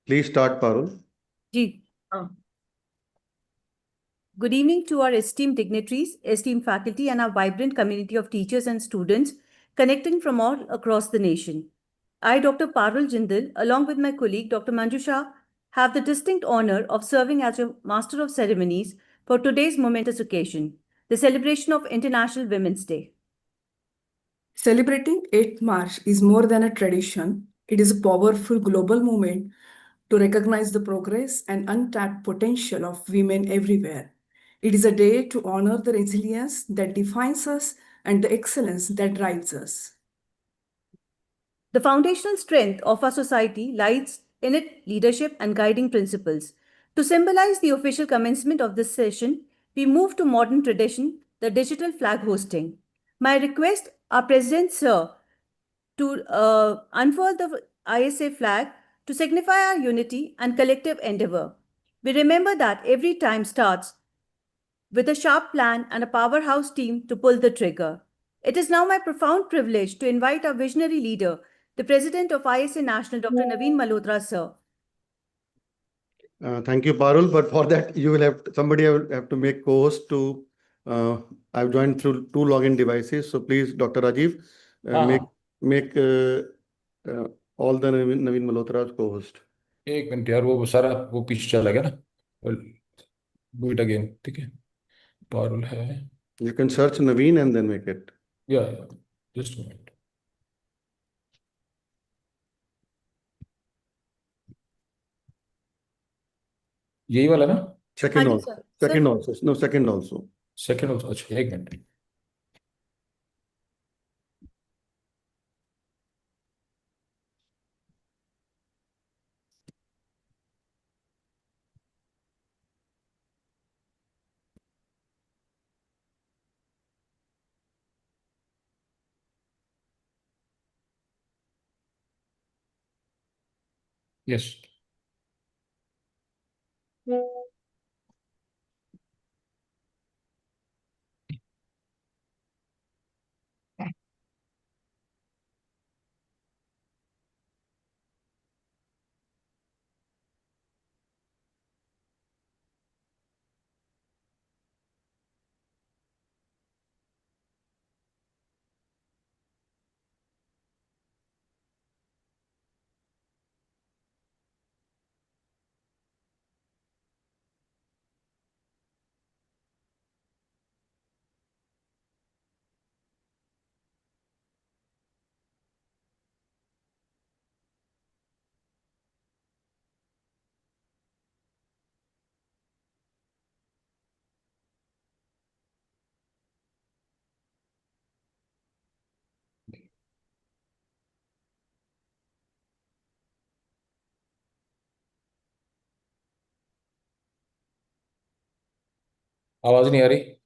Please start, Parul. Ji. Good evening to our esteemed dignitaries, esteemed faculty, and our vibrant community of teachers and students connecting from all across the nation. I, Dr. Parul Jindal, along with my colleague Dr. Manjusha, have the distinct honor of serving as your Master of Ceremonies for today's momentous occasion, the celebration of International Women's Day. Celebrating 8th March is more than a tradition. It is a powerful global movement to recognize the progress and untapped potential of women everywhere. It is a day to honor the resilience that defines us and the excellence that drives us. The foundational strength of our society lies in its leadership and guiding principles. To symbolize the official commencement of this session, we move to modern tradition, the digital flag hosting. My request, our President Sir, to unfurl the ISA flag to signify our unity and collective endeavor. We remember that every time starts with a sharp plan and a powerhouse team to pull the trigger. It is now my profound privilege to invite our visionary leader, the President of ISA National, Dr. Naveen Malhotra, sir. Thank you, Parul. But for that, you will have somebody will have to make co-host to. I've joined through two login devices, so please, Dr. Rajiv, make all the Naveen Malhotra's co-host. एक minute यार, वो सारा वो पीछे चला गया ना, do it again. ठीक है, पारुल है. You can search Naveen and then make it. Yeah, just a minute. यही वाला ना? Second also. Second also. No, second also. Second also. अच्छा, एक मिनट. Yes. आवाज नहीं आ रही.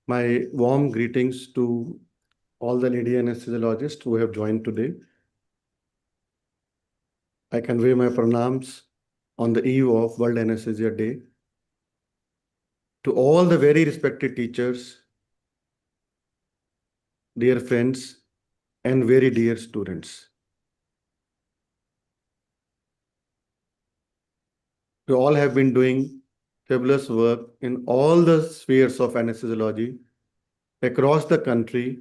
My warm greetings to all the lady anesthesiologists who have joined today. I convey my pranams on the eve of World Anesthesia Day to all the very respected teachers, dear friends, and very dear students. You all have been doing fabulous work in all the spheres of anesthesiology across the country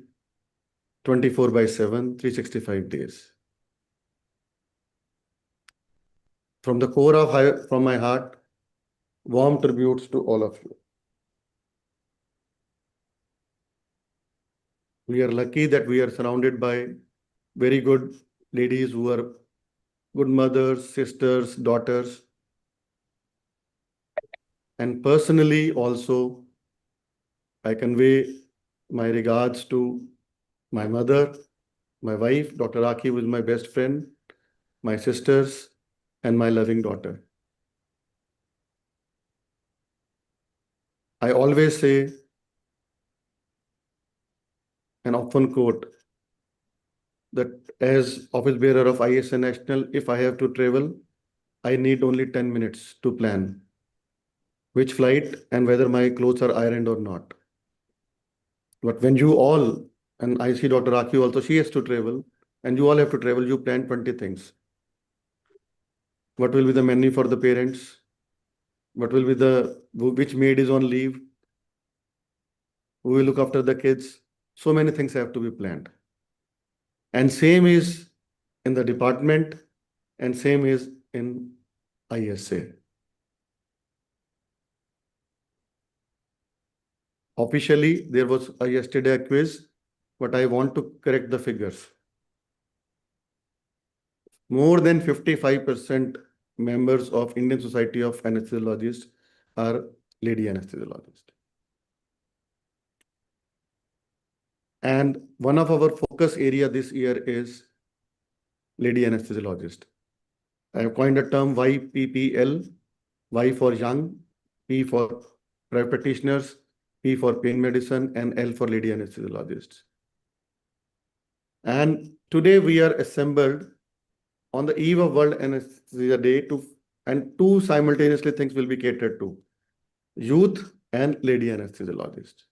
24/7, 365 days. From the core of from my heart, warm tributes to all of you. We are lucky that we are surrounded by very good ladies who are good mothers, sisters, daughters. And personally also, I convey my regards to my mother, my wife, Dr. Aki, who is my best friend, my sisters, and my loving daughter. I always say and often quote that as office bearer of ISA National, if I have to travel, I need only 10 minutes to plan which flight and whether my clothes are ironed or not. But when you all, and I see Dr. Aki also, she has to travel, and you all have to travel, you plan 20 things. What will be the menu for the parents? What will be which maid is on leave? Who will look after the kids? So many things have to be planned. And same is in the department, and same is in ISA. Officially, there was yesterday a quiz, but I want to correct the figures. More than 55% members of Indian Society of Anesthesiologists are lady anesthesiologists. And one of our focus area this year is lady anesthesiologist. I have coined a term YPPL, Y for young, P for private practitioners, P for pain medicine, and L for lady anesthesiologists. And today we are assembled on the eve of World Anesthesia Day and two simultaneously things will be catered to: youth and lady anesthesiologists.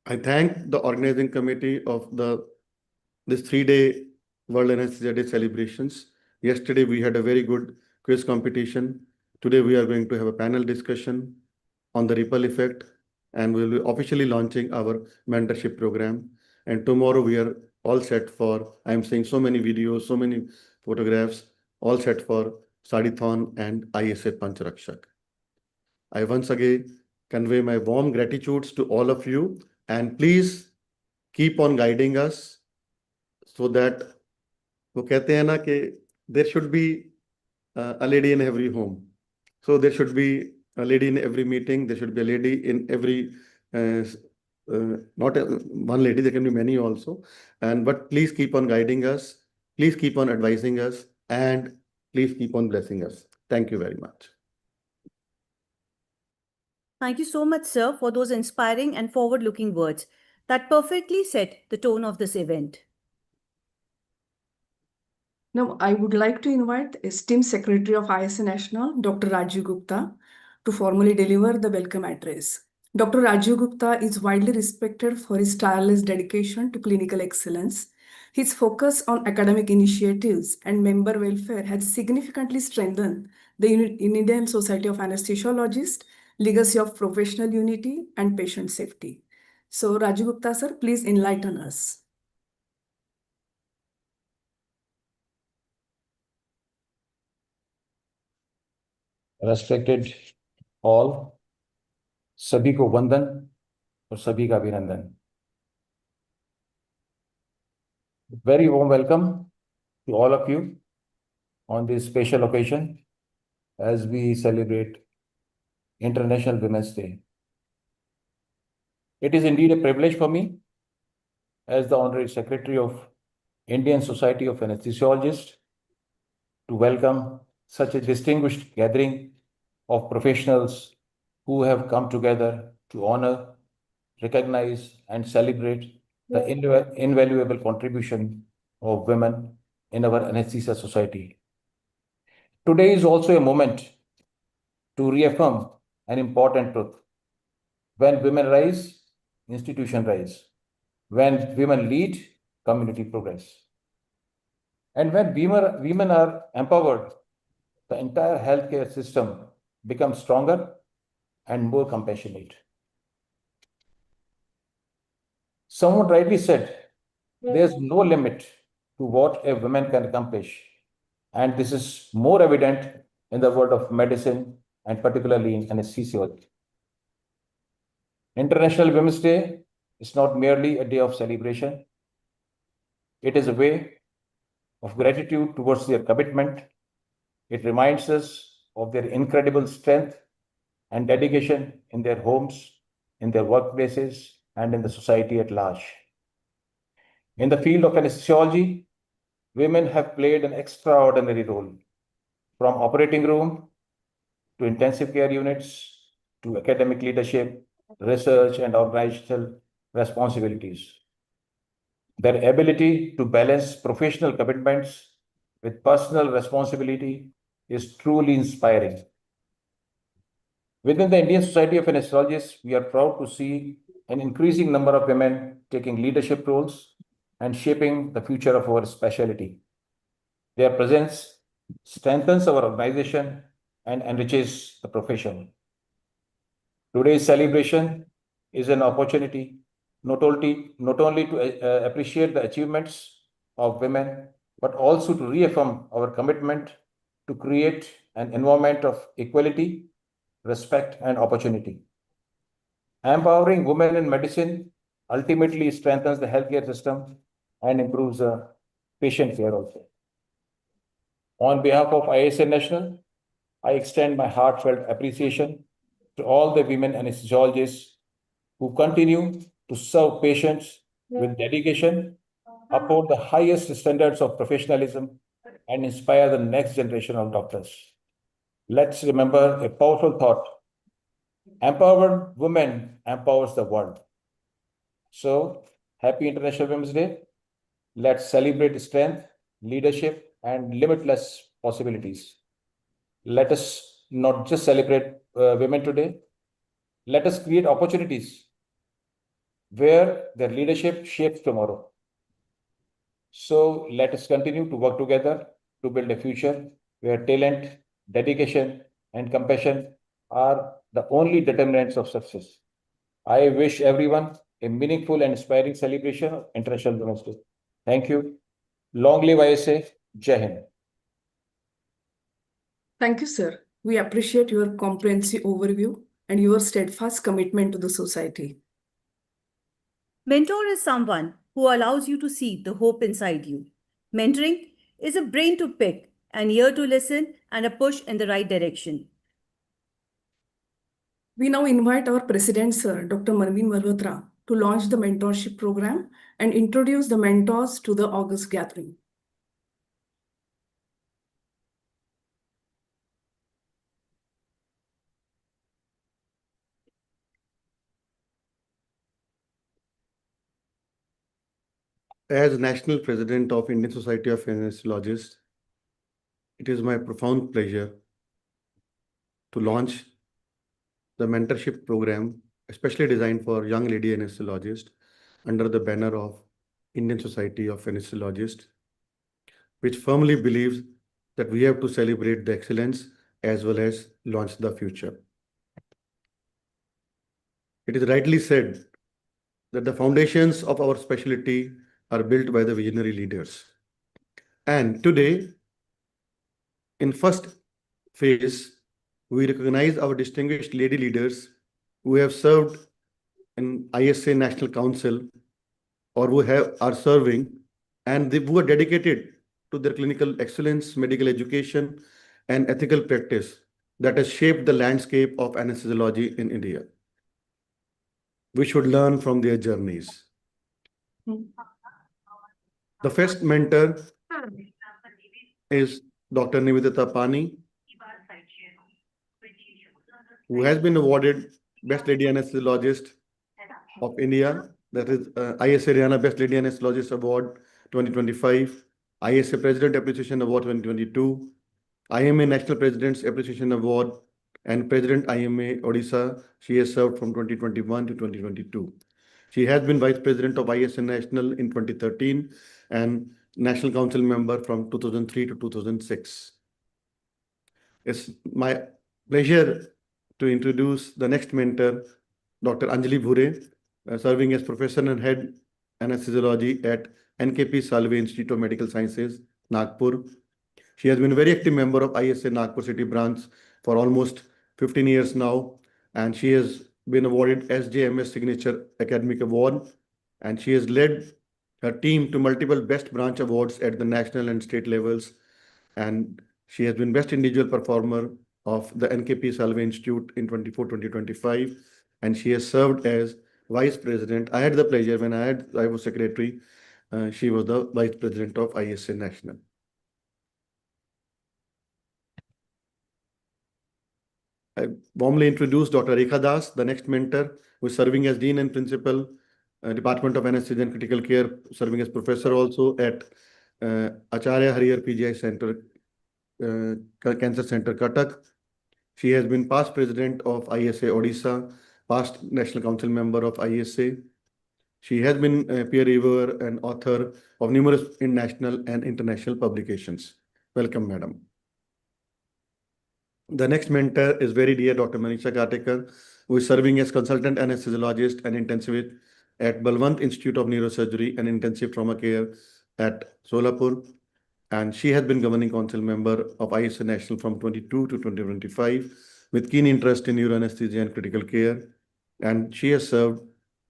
I thank the organizing committee of this 3-day World Anesthesia Day celebrations. Yesterday we had a very good quiz competition. Today we are going to have a panel discussion on the ripple effect, and we will be officially launching our mentorship program. And tomorrow we are all set for, I'm seeing so many videos, so many photographs, all set for Sadithon and ISA Pancharakshak. I once again convey my warm gratitudes to all of you, and please keep on guiding us so that वो कहते हैं ना कि there should be a lady in every home. So there should be a lady in every meeting. There should be a lady in every, not one lady, there can be many also. But please keep on guiding us. Please keep on advising us, and please keep on blessing us. Thank you very much. Thank you so much, sir, for those inspiring and forward-looking words that perfectly set the tone of this event. Now, I would like to invite esteemed Secretary of ISA National, Dr. Rajiv Gupta, to formally deliver the welcome address. Dr. Rajiv Gupta is widely respected for his tireless dedication to clinical excellence. His focus on academic initiatives and member welfare has significantly strengthened the Indian Society of Anesthesiologists' legacy of professional unity and patient safety. So, Rajiv Gupta, sir, please enlighten us. Respected all, सभी को वंदन और सभी का अभिनंदन. Very warm welcome to all of you on this special occasion as we celebrate International Women's Day. It is indeed a privilege for me as the Honorary Secretary of Indian Society of Anesthesiologists to welcome such a distinguished gathering of professionals who have come together to honor, recognize, and celebrate the invaluable contribution of women in our anesthesia society. Today is also a moment to reaffirm an important truth. When women rise, institutions rise. When women lead, community progress. And when women are empowered, the entire healthcare system becomes stronger and more compassionate. Someone rightly said, there's no limit to what a woman can accomplish. And this is more evident in the world of medicine and particularly in anesthesiology. International Women's Day is not merely a day of celebration. It is a way of gratitude towards their commitment. It reminds us of their incredible strength and dedication in their homes, in their workplaces, and in the society at large. In the field of anesthesiology, women have played an extraordinary role, from operating room to intensive care units to academic leadership, research, and organizational responsibilities. Their ability to balance professional commitments with personal responsibility is truly inspiring. Within the Indian Society of Anesthesiologists, we are proud to see an increasing number of women taking leadership roles and shaping the future of our specialty. Their presence strengthens our organization and enriches the profession. Today's celebration is an opportunity not only to appreciate the achievements of women, but also to reaffirm our commitment to create an environment of equality, respect, and opportunity. Empowering women in medicine ultimately strengthens the healthcare system and improves patient care also. On behalf of ISA National, I extend my heartfelt appreciation to all the women anesthesiologists who continue to serve patients with dedication, uphold the highest standards of professionalism, and inspire the next generation of doctors. Let's remember a powerful thought. Empowered women empowers the world. So, happy International Women's Day. Let's celebrate strength, leadership, and limitless possibilities. Let us not just celebrate women today. Let us create opportunities where their leadership shapes tomorrow. So let us continue to work together to build a future where talent, dedication, and compassion are the only determinants of success. I wish everyone a meaningful and inspiring celebration of International Women's Day. Thank you. Long live ISA. Jai Hind. Thank you, sir. We appreciate your comprehensive overview and your steadfast commitment to the society. Mentor is someone who allows you to see the hope inside you. Mentoring is a brain to pick, an ear to listen, and a push in the right direction. We now invite our President, Sir, Dr. Marvin Malhotra, to launch the mentorship program and introduce the mentors to the August gathering. As National President of Indian Society of Anesthesiologists, it is my profound pleasure to launch the mentorship program, especially designed for young lady anesthesiologists, under the banner of Indian Society of Anesthesiologists, which firmly believes that we have to celebrate the excellence as well as launch the future. It is rightly said that the foundations of our specialty are built by the visionary leaders. And today, in first phase, we recognize our distinguished lady leaders who have served in ISA National Council or who are serving, and who are dedicated to their clinical excellence, medical education, and ethical practice that has shaped the landscape of anesthesiology in India. We should learn from their journeys. The first mentor is Dr. Nivedita Pani, who has been awarded Best Lady Anesthesiologist of India, that is ISA Haryana Best Lady Anesthesiologist Award 2025, ISA President Appreciation Award 2022, IMA National President's Appreciation Award, and President IMA Odisha. She has served from 2021 to 2022. She has been Vice President of ISA National in 2013 and National Council member from 2003 to 2006. It's my pleasure to introduce the next mentor, Dr. Anjali Bhure, serving as Professor and Head Anesthesiology at NKP Salve Institute of Medical Sciences, Nagpur. She has been a very active member of ISA Nagpur City branch for almost 15 years now, and she has been awarded SJMS Signature Academic Award, and she has led her team to multiple Best Branch Awards at the national and state levels. And she has been Best Individual Performer of the NKP Salve Institute in 24-2025. And she has served as Vice President. I had the pleasure when I was Secretary. She was the Vice President of ISA National. I warmly introduce Dr. Rekha Das, the next mentor, who is serving as Dean and Principal, Department of Anesthesia and Critical Care, serving as Professor also at Acharya Hariyar PGI Center, Cancer Center, Cuttack. She has been past President of ISA Odisha, past National Council member of ISA. She has been a peer reviewer and author of numerous national and international publications. Welcome, Madam. The next mentor is very dear Dr. Manisha Katekar, who is serving as consultant anesthesiologist and intensivist at Balwant Institute of Neurosurgery and Intensive Trauma Care at Solapur. And she has been governing council member of ISA National from 22 to 2025 with keen interest in neuroanesthesia and critical care. And she has served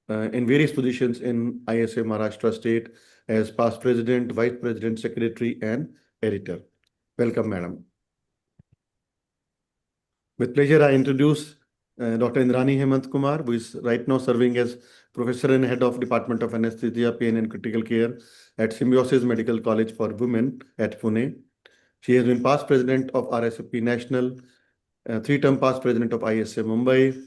in various positions in ISA Maharashtra State as past president, vice president, secretary, and editor. Welcome, madam. With pleasure, I introduce Dr. Indrani Hemant Kumar, who is right now serving as Professor and Head of Department of Anesthesia, Pain and Critical Care at Symbiosis Medical College for Women at Pune. She has been past President of RSFP National, 3-term past President of ISA Mumbai.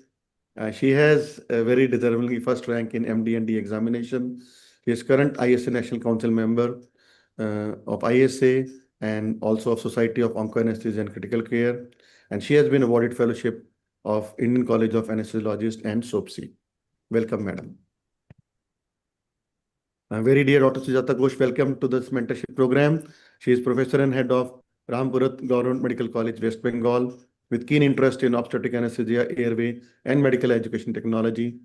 She has a very deservingly first rank in MD and D examination. She is current ISA National Council member of ISA and also of Society of Onco-Anesthesia and Critical Care. And she has been awarded fellowship of Indian College of Anesthesiologists and SOPSI. Welcome, madam. Very dear Dr. Sujata Ghosh, welcome to this mentorship program. She is professor and head of Rampurat Government Medical College, West Bengal, with keen interest in obstetric anesthesia, airway, and medical education technology.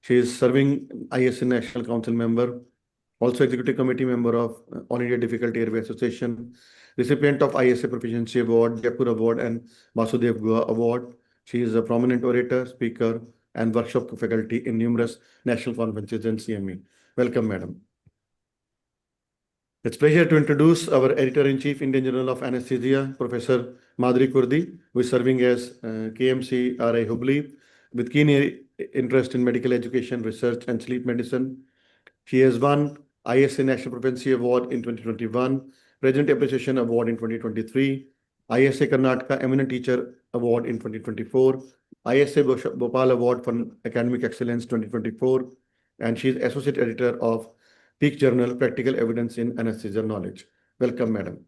She is serving ISA National Council member, also executive committee member of All India Difficult Airway Association, recipient of ISA Proficiency Award, Jaipur Award, and Vasudev Guha Award. She is a prominent orator, speaker, and workshop faculty in numerous national conferences and CME. Welcome, madam. It's a pleasure to introduce our Editor-in-Chief, Indian Journal of Anesthesia, Professor Madhuri Kurdi, who is serving as KMC RI Hubli, with keen interest in medical education, research, and sleep medicine. She has won ISA National Proficiency Award in 2021, President Appreciation Award in 2023, ISA Karnataka Eminent Teacher Award in 2024, ISA Bhopal Award for Academic Excellence 2024, and she is Associate Editor of Peak Journal, Practical Evidence in Anesthesia Knowledge. Welcome, madam.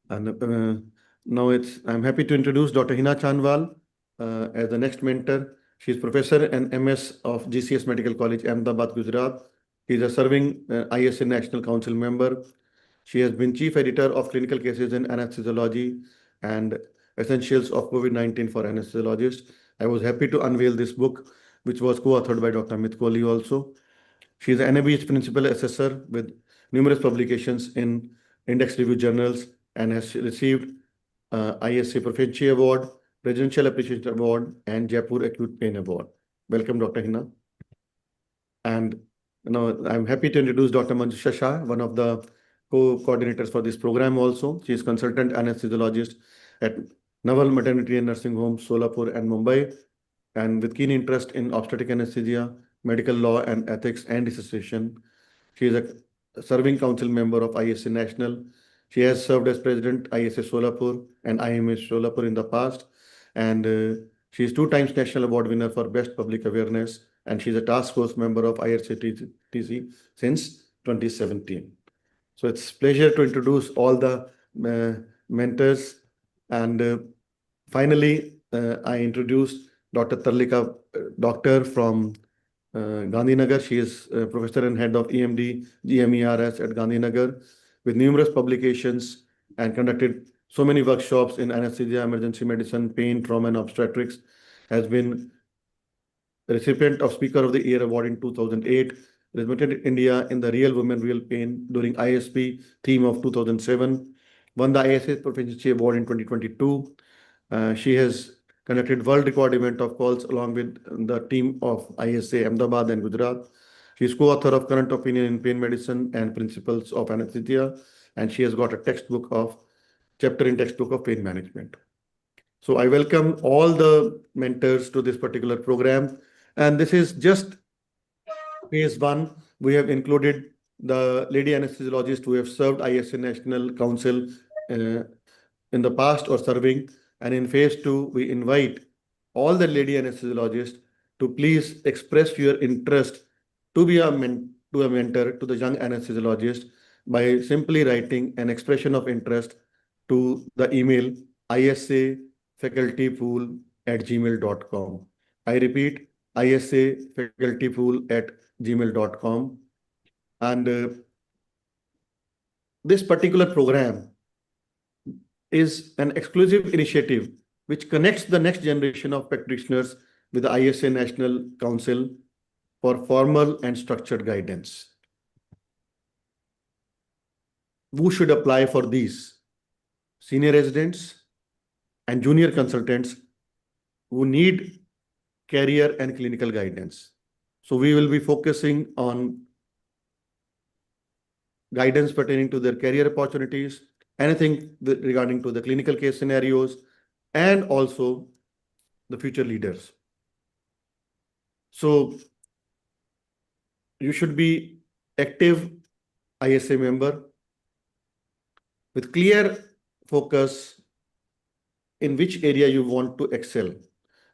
And now I'm happy to introduce Dr. Hina Chanwal as the next mentor. She is Professor and MS of GCS Medical College, Ahmedabad, Gujarat. She is a serving ISA National Council member. She has been Chief Editor of Clinical Cases in Anesthesiology and Essentials of COVID-19 for Anesthesiologists. I was happy to unveil this book, which was co-authored by Dr. Amit Kohli also. She is an NABH Principal Assessor with numerous publications in index review journals and has received ISA Proficiency Award, Presidential Appreciation Award, and Jaipur Acute Pain Award. Welcome, Dr. Hina. And now I'm happy to introduce Dr. Manjusha Shah, one of the co-coordinators for this program also. She is consultant anesthesiologist at Naval Maternity and Nursing Home, Solapur and Mumbai, and with keen interest in obstetric anesthesia, medical law and ethics and resuscitation. She is a serving council member of ISA National. She has served as president ISA Solapur and IMS Solapur in the past. And she is 2 times National Award winner for Best Public Awareness. And she's a task force member of IRCTC since 2017. So it's a pleasure to introduce all the mentors. And finally, I introduce Dr. Tarlika, doctor from Gandhinagar. She is professor and head of EMD GMERS at Gandhinagar with numerous publications and conducted so many workshops in anesthesia, emergency medicine, pain, trauma, and obstetrics. Has been the recipient of Speaker of the Year Award in 2008, represented India in the Real Women, Real Pain during ISP theme of 2007, won the ISA Proficiency Award in 2022. She has conducted world record event of calls along with the team of ISA Ahmedabad and Gujarat, She is co-author of Current Opinion in Pain Medicine and Principles of Anesthesia, and she has got a chapter in textbook of pain management. So I welcome all the mentors to this particular program, and this is just phase one. We have included the lady anesthesiologists who have served ISA National Council uh, in the past or serving. And in phase two, we invite all the lady anesthesiologists to please express your interest to be a mentor to the young anesthesiologist by simply writing an expression of interest to the email isafacultypool@gmail.com. I repeat, isafacultypool@gmail.com. And this particular program is an exclusive initiative which connects the next generation of practitioners with the ISA National Council for formal and structured guidance. Who should apply for these? Senior residents and junior consultants who need career and clinical guidance. So we will be focusing on guidance pertaining to their career opportunities, anything regarding to the clinical case scenarios, and also the future leaders. So you should be active ISA member with clear focus in which area you want to excel,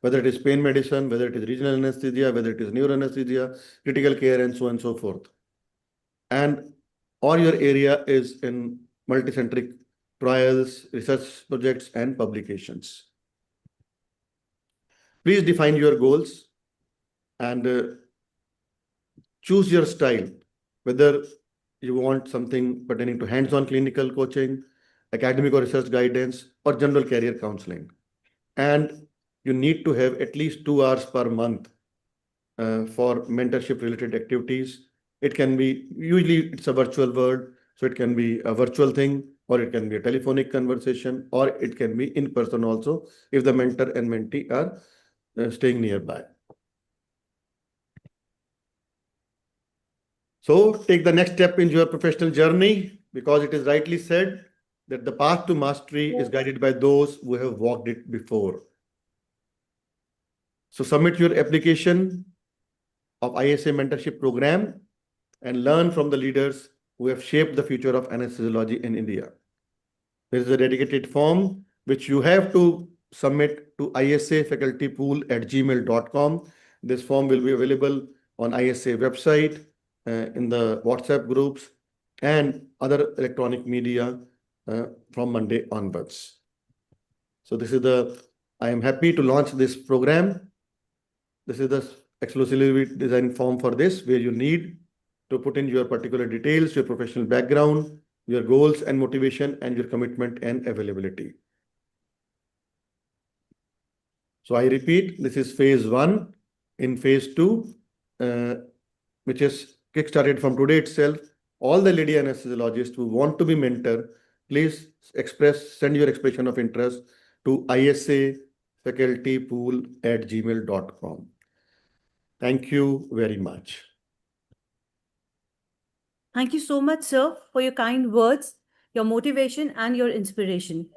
whether it is pain medicine, whether it is regional anesthesia, whether it is neuro anesthesia, critical care, and so on and so forth. And or your area is in multicentric trials, research projects, and publications. Please define your goals and choose your style, whether you want something pertaining to hands-on clinical coaching, academic or research guidance, or general career counseling. And you need to have at least 2 hours per month for mentorship related activities. It can be, usually it's a virtual world, so it can be a virtual thing, or it can be a telephonic conversation, or it can be in person also if the mentor and mentee are staying nearby. So take the next step in your professional journey, because it is rightly said that the path to mastery is guided by those who have walked it before. So submit your application of ISA mentorship program and learn from the leaders who have shaped the future of anesthesiology in India. There is a dedicated form which you have to submit to isafacultypool@gmail.com. This form will be available on ISA website, in the WhatsApp groups, and other electronic media from Monday onwards. So I am happy to launch this program. This is the exclusively designed form for this, where you need to put in your particular details, your professional background, your goals and motivation, and your commitment and availability. So I repeat, this is phase one. In phase two, which is kickstarted from today itself, all the lady anesthesiologists who want to be mentor, please send your expression of interest to isafacultypool@gmail.com. Thank you very much. Thank you so much, sir, for your kind words, your motivation, and your inspiration.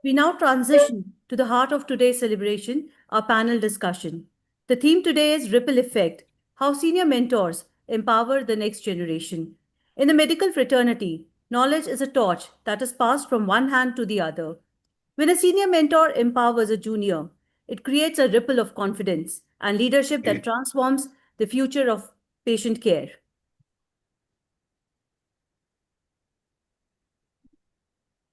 We now transition to the heart of today's celebration, our panel discussion. The theme today is Ripple Effect: How Senior Mentors Empower the Next Generation. In the medical fraternity, knowledge is a torch that is passed from one hand to the other. When a senior mentor empowers a junior, it creates a ripple of confidence and leadership that transforms the future of patient care.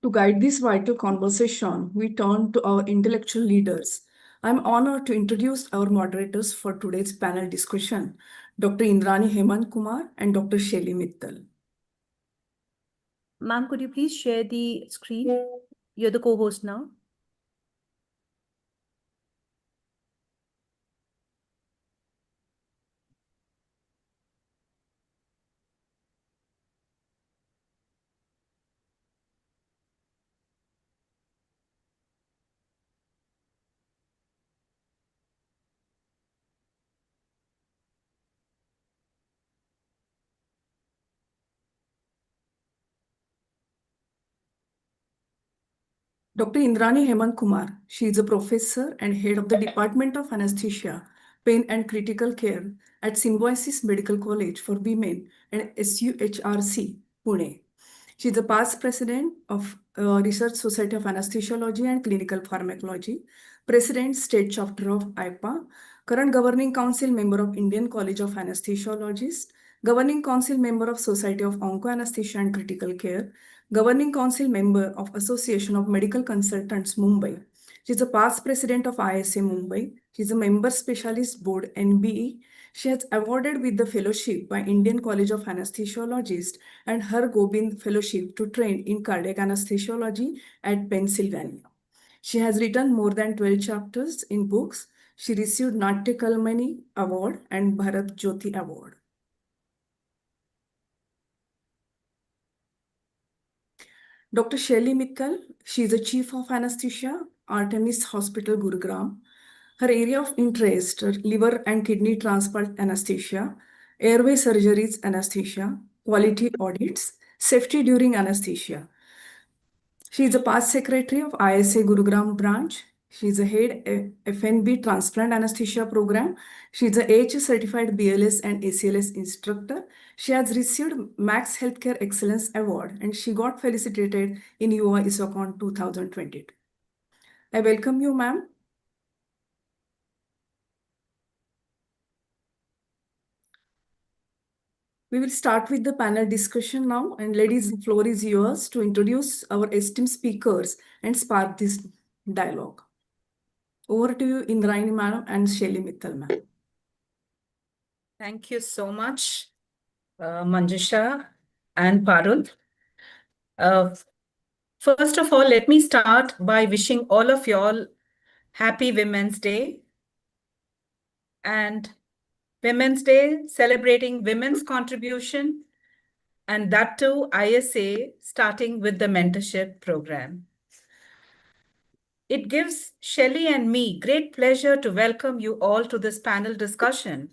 To guide this vital conversation, we turn to our intellectual leaders. I'm honored to introduce our moderators for today's panel discussion, Dr. Indrani Hemant Kumar and Dr. Shelly Mittal. Ma'am, could you please share the screen? You're the co-host now. Dr. Indrani Hemant Kumar, she is a professor and head of the Department of Anesthesia, Pain and Critical Care at Symbiosis Medical College for Women and SUHRC, Pune. She is a past president of Research Society of Anesthesiology and Clinical Pharmacology, president state chapter of IPA, current governing council member of Indian College of Anesthesiologists, governing council member of Society of Onco-Anesthesia and Critical Care, governing council member of Association of Medical Consultants, Mumbai. She is a past president of ISA Mumbai. She is a member specialist board NBE. She has awarded with the fellowship by Indian College of Anesthesiologists and Har Gobind Fellowship to train in cardiac anesthesiology at Pennsylvania. She has written more than 12 chapters in books. She received Natya Kalmani Award and Bharat Jyoti Award. Dr. Shelly Mittal, she is the Chief of Anesthesia, Artemis Hospital, Gurugram. Her area of interest are liver and kidney transplant anesthesia, airway surgeries anesthesia, quality audits, safety during anesthesia. She is a past secretary of ISA Gurugram branch. She is a head FNB transplant anesthesia program. She is a AHS certified BLS and ACLS instructor. She has received Max Healthcare Excellence Award and she got felicitated in UA ISOCON 2022. I welcome you, ma'am. We will start with the panel discussion now. And ladies, the floor is yours to introduce our esteemed speakers and spark this dialogue. Over to you, Indrayani madam and Shelly Mittal ma'am. Thank you so much, Manjusha and Parul. First of all, let me start by wishing all of y'all Happy Women's Day. And Women's Day celebrating women's contribution, and that too ISA starting with the mentorship program. It gives Shelly and me great pleasure to welcome you all to this panel discussion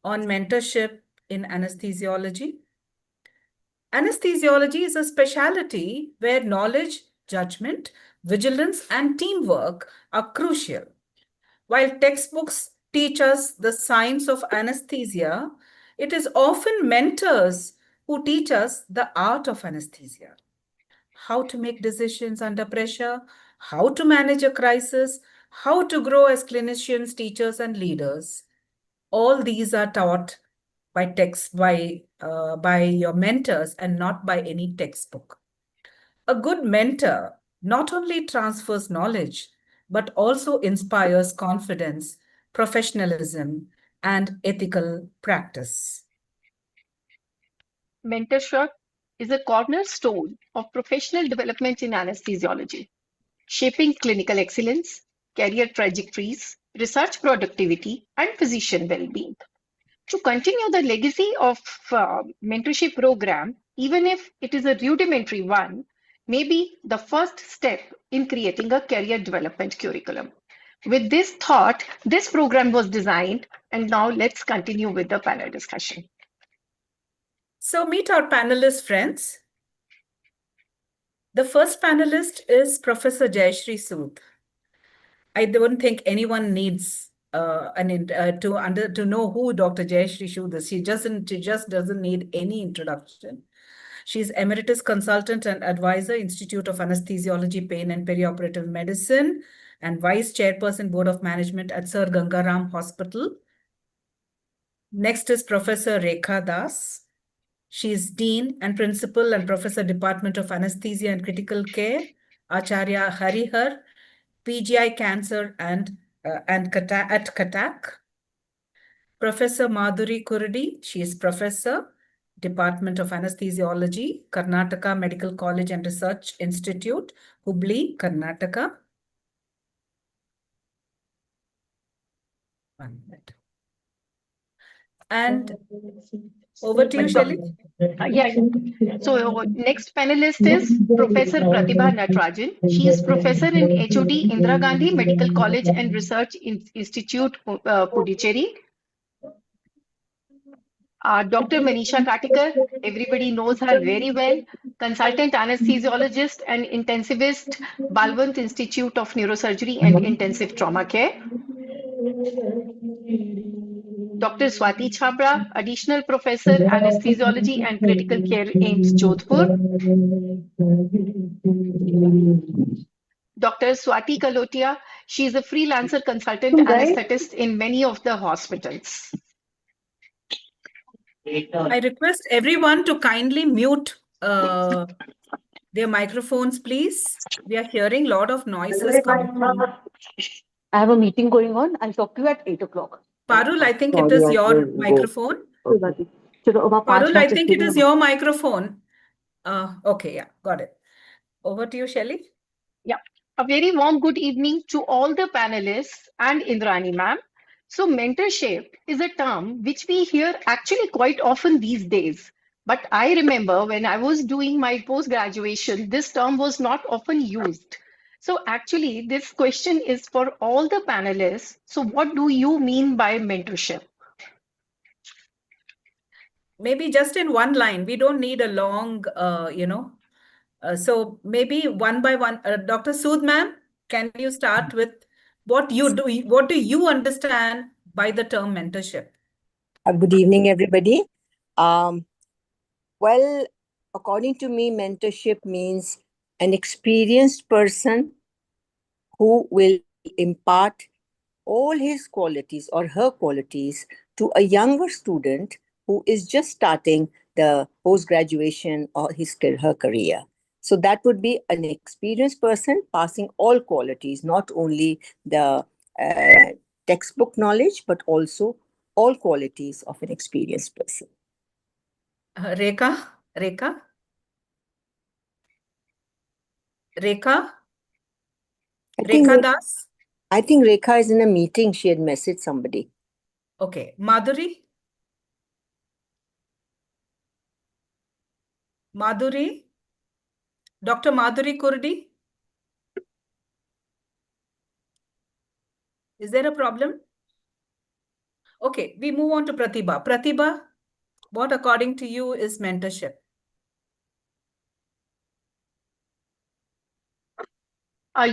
on mentorship in anesthesiology. Anesthesiology is a specialty where knowledge, judgment, vigilance, and teamwork are crucial. While textbooks teach us the science of anesthesia, it is often mentors who teach us the art of anesthesia. How to make decisions under pressure, how to manage a crisis, how to grow as clinicians, teachers, and leaders. All these are taught by your mentors and not by any textbook. A good mentor not only transfers knowledge, but also inspires confidence, professionalism, and ethical practice. Mentorship is a cornerstone of professional development in anesthesiology, shaping clinical excellence, career trajectories, research productivity, and physician well-being. To continue the legacy of mentorship program, even if it is a rudimentary one, may be the first step in creating a career development curriculum. With this thought, this program was designed, and now let's continue with the panel discussion. So meet our panelist friends. The first panelist is Professor Jayashree Sood. I don't think anyone needs to know who Dr. Jayashree Sood is. She just doesn't need any introduction. She's Emeritus Consultant and Advisor, Institute of Anesthesiology, Pain and Perioperative Medicine, and Vice Chairperson, Board of Management at Sir Gangaram Hospital. Next is Professor Rekha Das. She's Dean and Principal and Professor, Department of Anesthesia and Critical Care, Acharya Harihar, PGI Cancer and at Katak. Professor Madhuri Kurdi, she is Professor, Department of Anesthesiology, Karnataka Medical College and Research Institute, Hubli, Karnataka. One minute. And over to you, Shelly. So next panelist is Professor Pratibha Natarajan. She is Professor in HOD Indira Gandhi Medical College and Research Institute, Puducherry. Dr. Manisha Katikar, everybody knows her very well, consultant anesthesiologist and intensivist, Balwant Institute of Neurosurgery and Intensive Trauma Care. Dr. Swati Chhabra, additional professor, anesthesiology and critical care, AIIMS, Jodhpur. Dr. Swati Kalotia, she is a freelancer consultant anesthetist in many of the hospitals. I request everyone to kindly mute their microphones, please. We are hearing a lot of noises coming from. I have a meeting going on. I'll talk to you at 8 o'clock. Parul, I think it is your microphone. Parul, I think it is your microphone. Okay, yeah, got it. Over to you, Shelley. Yeah, a very warm good evening to all the panelists and Indrani ma'am. So mentorship is a term which we hear actually quite often these days. But I remember when I was doing my post-graduation, this term was not often used. So actually, this question is for all the panelists. So what do you mean by mentorship? Maybe just in one line. We don't need a long, so maybe one by one. Dr. Sood, ma'am, can you start with what do you understand by the term mentorship? Good evening, everybody. Well, according to me, mentorship means an experienced person who will impart all his qualities or her qualities to a younger student who is just starting the post-graduation or her career. So that would be an experienced person passing all qualities, not only the textbook knowledge, but also all qualities of an experienced person. Rekha? Rekha Das? I think Rekha is in a meeting. She had messaged somebody. Okay. Madhuri? Dr. Madhuri Kurdi? Is there a problem? Okay, we move on to Pratibha. Pratibha, what according to you is mentorship?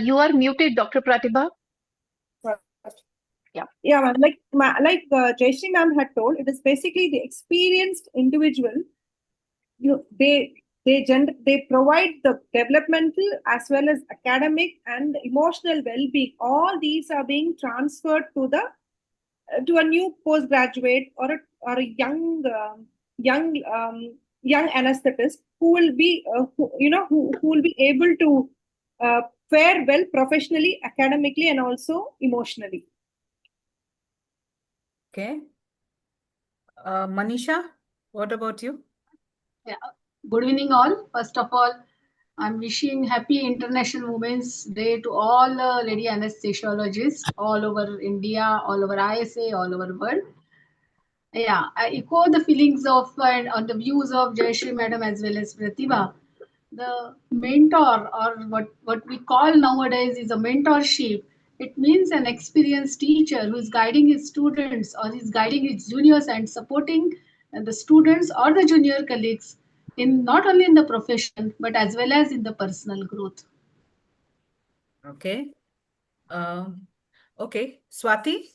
You are muted, Dr. Pratibha. Yeah, ma'am. Like Jayashree ma'am had told, it is basically the experienced individual. They provide the developmental as well as academic and emotional well-being. All these are being transferred to a new postgraduate or a young anesthetist who will be who will be able to fare well professionally, academically, and also emotionally. Okay. Manisha, what about you? Yeah. Good evening, all. First of all, I'm wishing happy International Women's Day to all lady anesthesiologists all over India, all over ISA, all over world. Yeah, I echo the feelings of and on the views of Jayashree Madam as well as Pratibha. The mentor, or what we call nowadays is a mentorship. It means an experienced teacher who is guiding his students or is guiding his juniors and supporting the students or the junior colleagues in not only in the profession but as well as in the personal growth. Okay. Okay. Swati?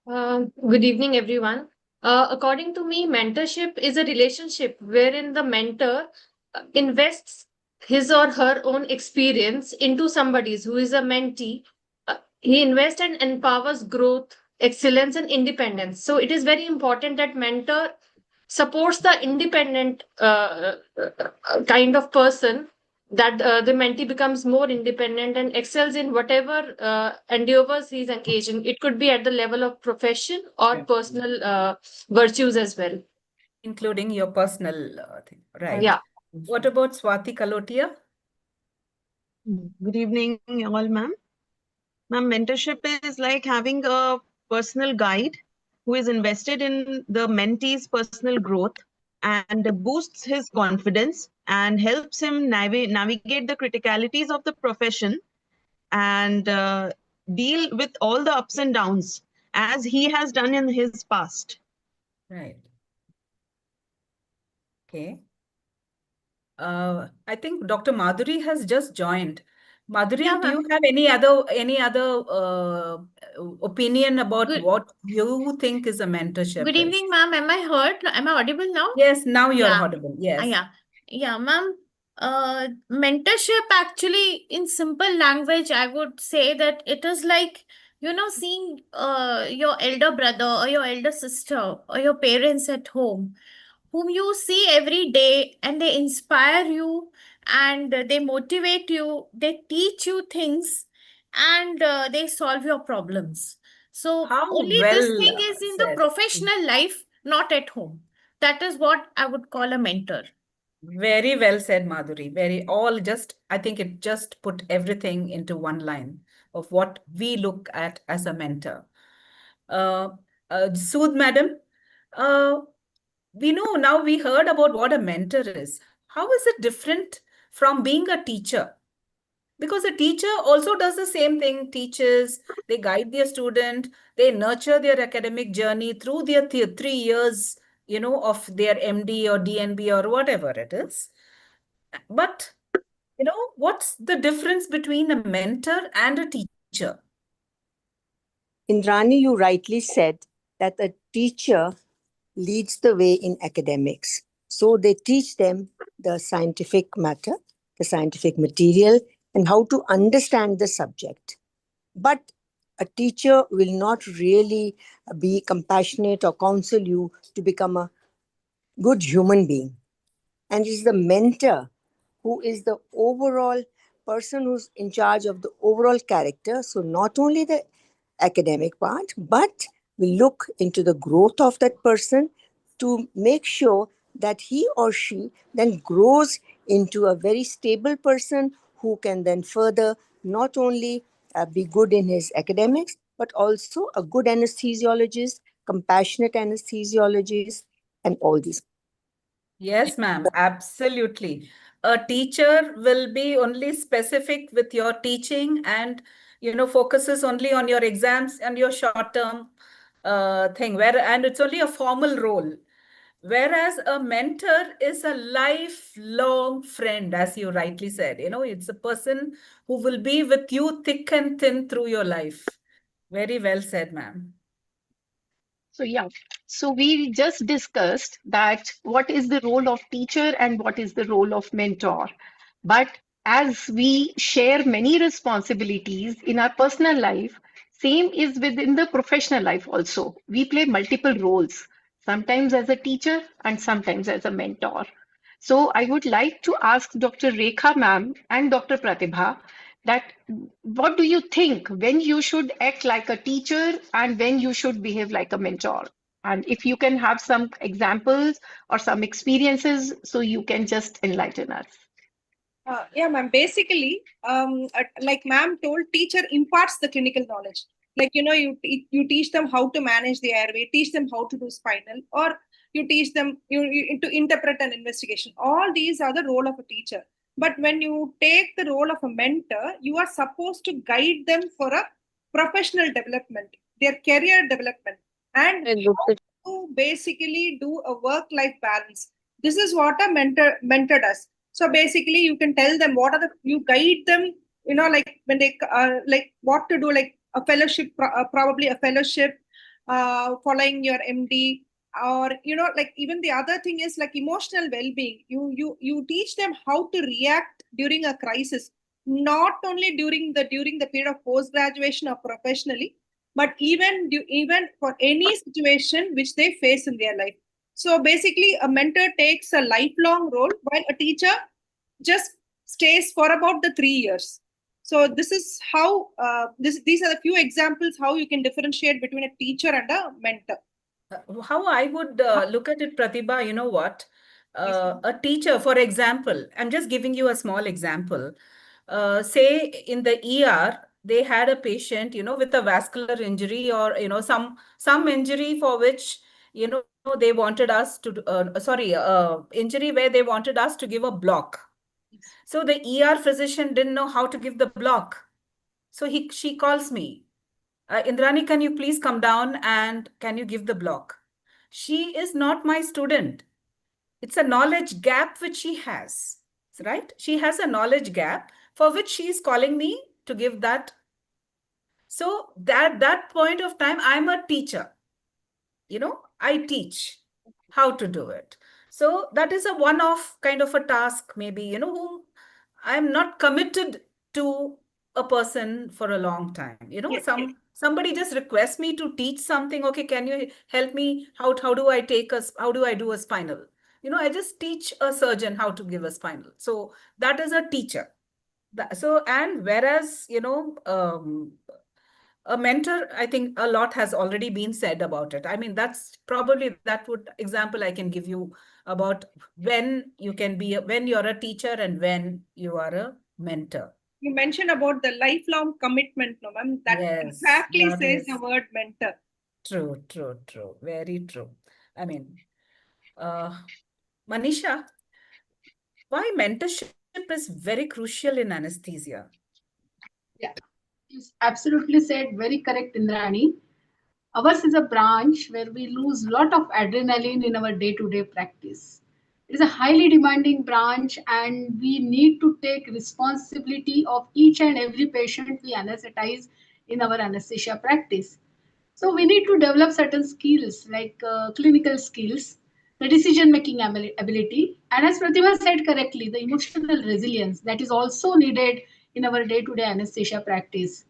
Good evening, everyone. According to me, mentorship is a relationship wherein the mentor invests his or her own experience into somebody's who is a mentee. He invests and empowers growth, excellence, and independence. So it is very important that mentor supports the independent kind of person, that the mentee becomes more independent and excels in whatever endeavors he's engaged in. It could be at the level of profession or personal virtues as well. Including your personal thing, right? Yeah. What about Swati Kalotia? Good evening, all, ma'am. Ma'am, mentorship is like having a personal guide who is invested in the mentee's personal growth and boosts his confidence and helps him navigate the criticalities of the profession and deal with all the ups and downs as he has done in his past. Right. Okay. I think Dr. Madhuri has just joined. Madhuri, Yeah, do ma'am. you have any other opinion about Good, what you think is a mentorship good is? evening, ma'am. Am I heard? Am I audible now? Yes, now you're Yeah. audible. Yes. Yeah, ma'am. Mentorship actually, in simple language, I would say that it is like, seeing your elder brother or your elder sister or your parents at home, whom you see every day, and they inspire you, and they motivate you, they teach you things, and they solve your problems. So How only this well thing is in the said. professional life, not at home. That is what I would call a mentor. Very well said, Madhuri. I think it just put everything into one line of what we look at as a mentor. Uh, Sood, madam, uh, we heard about what a mentor is. How is it different from being a teacher? Because a teacher also does the same thing, teaches, they guide their student, they nurture their academic journey through their 3 years, of their MD or DNB or whatever it is. But, what's the difference between a mentor and a teacher? Indrani, you rightly said that a teacher leads the way in academics. So they teach them the scientific matter, the scientific material, and how to understand the subject. But a teacher will not really be compassionate or counsel you to become a good human being. And it's the mentor who is the overall person who's in charge of the overall character. So, not only the academic part, but we look into the growth of that person to make sure that he or she then grows into a very stable person who can then further not only be good in his academics, but also a good anesthesiologist, compassionate anesthesiologist, and all these. Yes, ma'am, absolutely. A teacher will be only specific with your teaching and, focuses only on your exams and your short-term thing, and it's only a formal role. Whereas a mentor is a lifelong friend, as you rightly said. It's a person who will be with you thick and thin through your life. Very well said, ma'am. So we just discussed that what is the role of teacher and what is the role of mentor. But as we share many responsibilities in our personal life, same is within the professional life also. We play multiple roles, sometimes as a teacher and sometimes as a mentor. So I would like to ask Dr. Rekha ma'am and Dr. Pratibha that what do you think when you should act like a teacher and when you should behave like a mentor? And if you can have some examples or some experiences, so you can just enlighten us. Yeah, ma'am. Basically, like ma'am told, teacher imparts the clinical knowledge. Like, you teach them how to manage the airway, teach them how to do spinal, or you teach them to interpret an investigation. All these are the role of a teacher. But when you take the role of a mentor, you are supposed to guide them for a professional development, their career development, and how to basically do a work-life balance. This is what a mentor does. So basically, you can tell them you guide them, like when they, like what to do, like a fellowship, probably a fellowship, following your MD, or, like even the other thing is like emotional well-being. You teach them how to react during a crisis, not only during the period of post-graduation or professionally, but even for any situation which they face in their life. So basically, a mentor takes a lifelong role, while a teacher just stays for about the 3 years. So this is how these are the few examples how you can differentiate between a teacher and a mentor. How I would look at it, Pratibha, you know what? A teacher, for example, I'm just giving you a small example. Say in the ER, they had a patient, with a vascular injury or, some injury for which, they wanted us to, injury where they wanted us to give a block. So the ER physician didn't know how to give the block. So she calls me, Indrani, can you please come down and can you give the block? She is not my student. It's a knowledge gap which she has, right? She has a knowledge gap for which she is calling me to give that. So that point of time, I'm a teacher. I teach how to do it. So that is a one-off kind of a task, maybe, whom I'm not committed to a person for a long time. Yes, yes. Somebody just requests me to teach something. Okay, can you help me? How do I do a spinal? I just teach a surgeon how to give a spinal. So that is a teacher. And whereas, a mentor, I think a lot has already been said about it. I mean, that would example I can give you about when you can be, when you're a teacher and when you are a mentor. You mentioned about the lifelong commitment, no, ma'am. That Yes, exactly that says is the word mentor. true. Very true. I mean, Manisha, why mentorship is very crucial in anesthesia? Yeah, you absolutely said very correct, Indrani. Ours is a branch where we lose a lot of adrenaline in our day-to-day practice. It is a highly demanding branch, and we need to take responsibility of each and every patient we anesthetize in our anesthesia practice. So we need to develop certain skills like clinical skills, the decision-making ability, and as Pratibha said correctly, the emotional resilience that is also needed in our day-to-day anesthesia practice.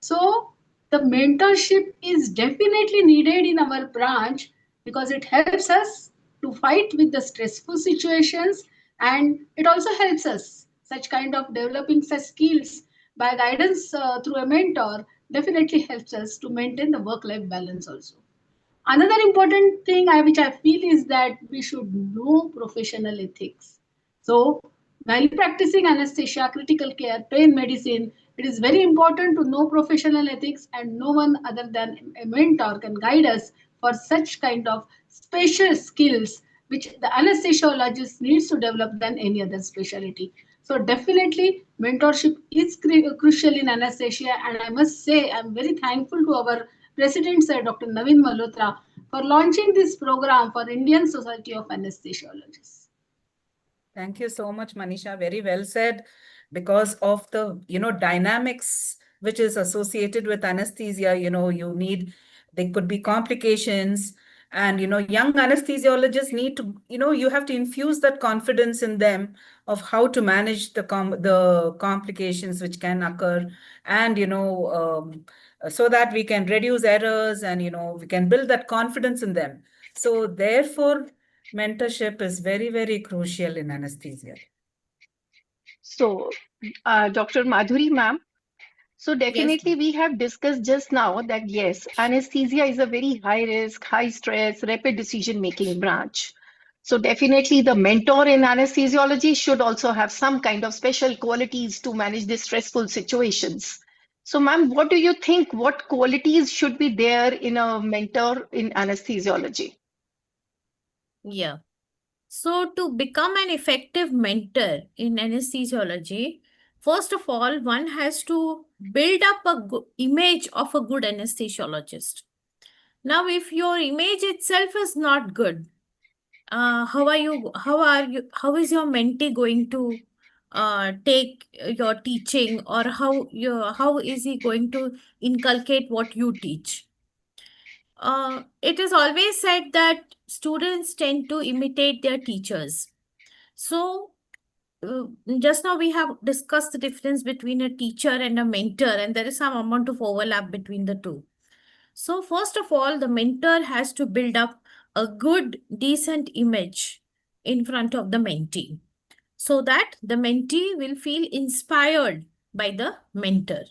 So the mentorship is definitely needed in our branch because it helps us to fight with the stressful situations, and it also helps us such kind of developing such skills by guidance through a mentor definitely helps us to maintain the work life balance also. Another important thing which I feel is that we should know professional ethics. So, while practicing anesthesia, critical care, pain medicine, it is very important to know professional ethics, and no one other than a mentor can guide us for such kind of special skills which the anesthesiologist needs to develop than any other specialty. So definitely mentorship is crucial in anesthesia, and I must say I'm very thankful to our President Sir Dr. Naveen Malhotra for launching this program for Indian Society of Anesthesiologists. Thank you so much, Manisha. Very well said. Because of the, dynamics which is associated with anesthesia, there could be complications. And, young anesthesiologists need to, you have to infuse that confidence in them of how to manage the complications which can occur. And, so that we can reduce errors and, we can build that confidence in them. So therefore, mentorship is very, very crucial in anesthesia. So, Dr. Madhuri ma'am, so definitely we have discussed just now that yes, anesthesia is a very high risk, high stress, rapid decision making branch. So definitely the mentor in anesthesiology should also have some kind of special qualities to manage these stressful situations. So ma'am, what do you think? What qualities should be there in a mentor in anesthesiology? Yeah. So, to become an effective mentor in anesthesiology, first of all, one has to build up a good image of a good anesthesiologist. Now, if your image itself is not good, how are you? How is your mentee going to take your teaching, or how is he going to inculcate what you teach? It is always said that students tend to imitate their teachers. So, just now we have discussed the difference between a teacher and a mentor, and there is some amount of overlap between the two. So, first of all, the mentor has to build up a good, decent image in front of the mentee so that the mentee will feel inspired by the mentor.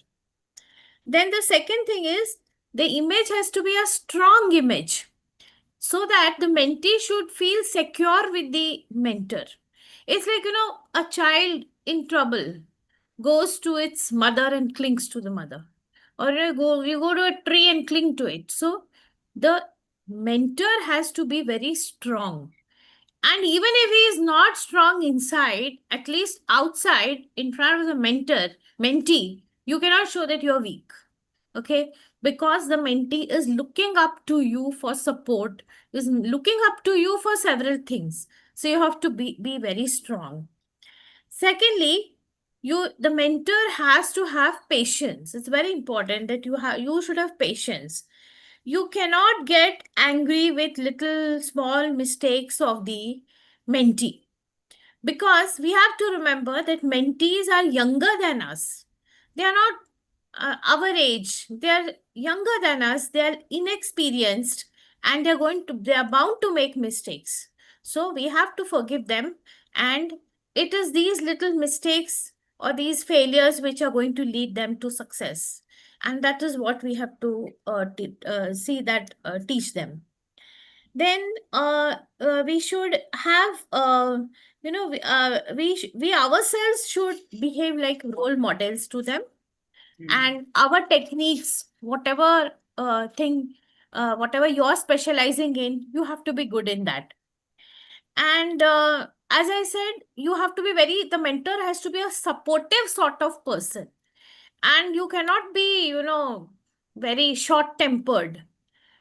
Then, the second thing is the image has to be a strong image so that the mentee should feel secure with the mentor. It's like, a child in trouble goes to its mother and clings to the mother. Or you go to a tree and cling to it. So the mentor has to be very strong. And even if he is not strong inside, at least outside, in front of the mentee, you cannot show that you're weak. Okay, because the mentee is looking up to you for support, is looking up to you for several things. So you have to be very strong. Secondly, the mentor has to have patience. It's very important that you should have patience. You cannot get angry with little small mistakes of the mentee, because we have to remember that mentees are younger than us. They are not our age. They are younger than us. They are inexperienced, and they are bound to make mistakes. So we have to forgive them, and it is these little mistakes or these failures which are going to lead them to success, and that is what we have to teach them. Then we should have we ourselves should behave like role models to them. And our techniques, whatever whatever you're specializing in, you have to be good in that. And as I said, you have to be the mentor has to be a supportive sort of person, and you cannot be very short tempered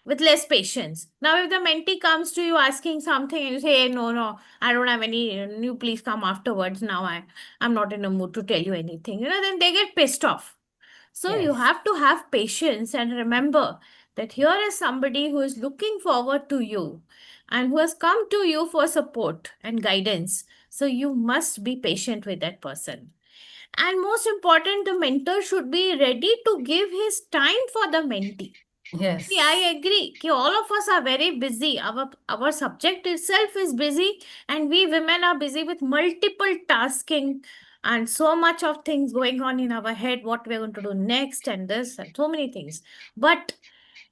with less patience. Now, if the mentee comes to you asking something and you say, hey, no, I don't have any, you please come afterwards. Now I'm not in a mood to tell you anything. Then they get pissed off. So you have to have patience and remember that here is somebody who is looking forward to you and who has come to you for support and guidance. So you must be patient with that person. And most important, the mentor should be ready to give his time for the mentee. Yes. See, I agree. All of us are very busy. Our subject itself is busy, and we women are busy with multiple tasking and so much of things going on in our head, what we're going to do next, and this, and so many things. But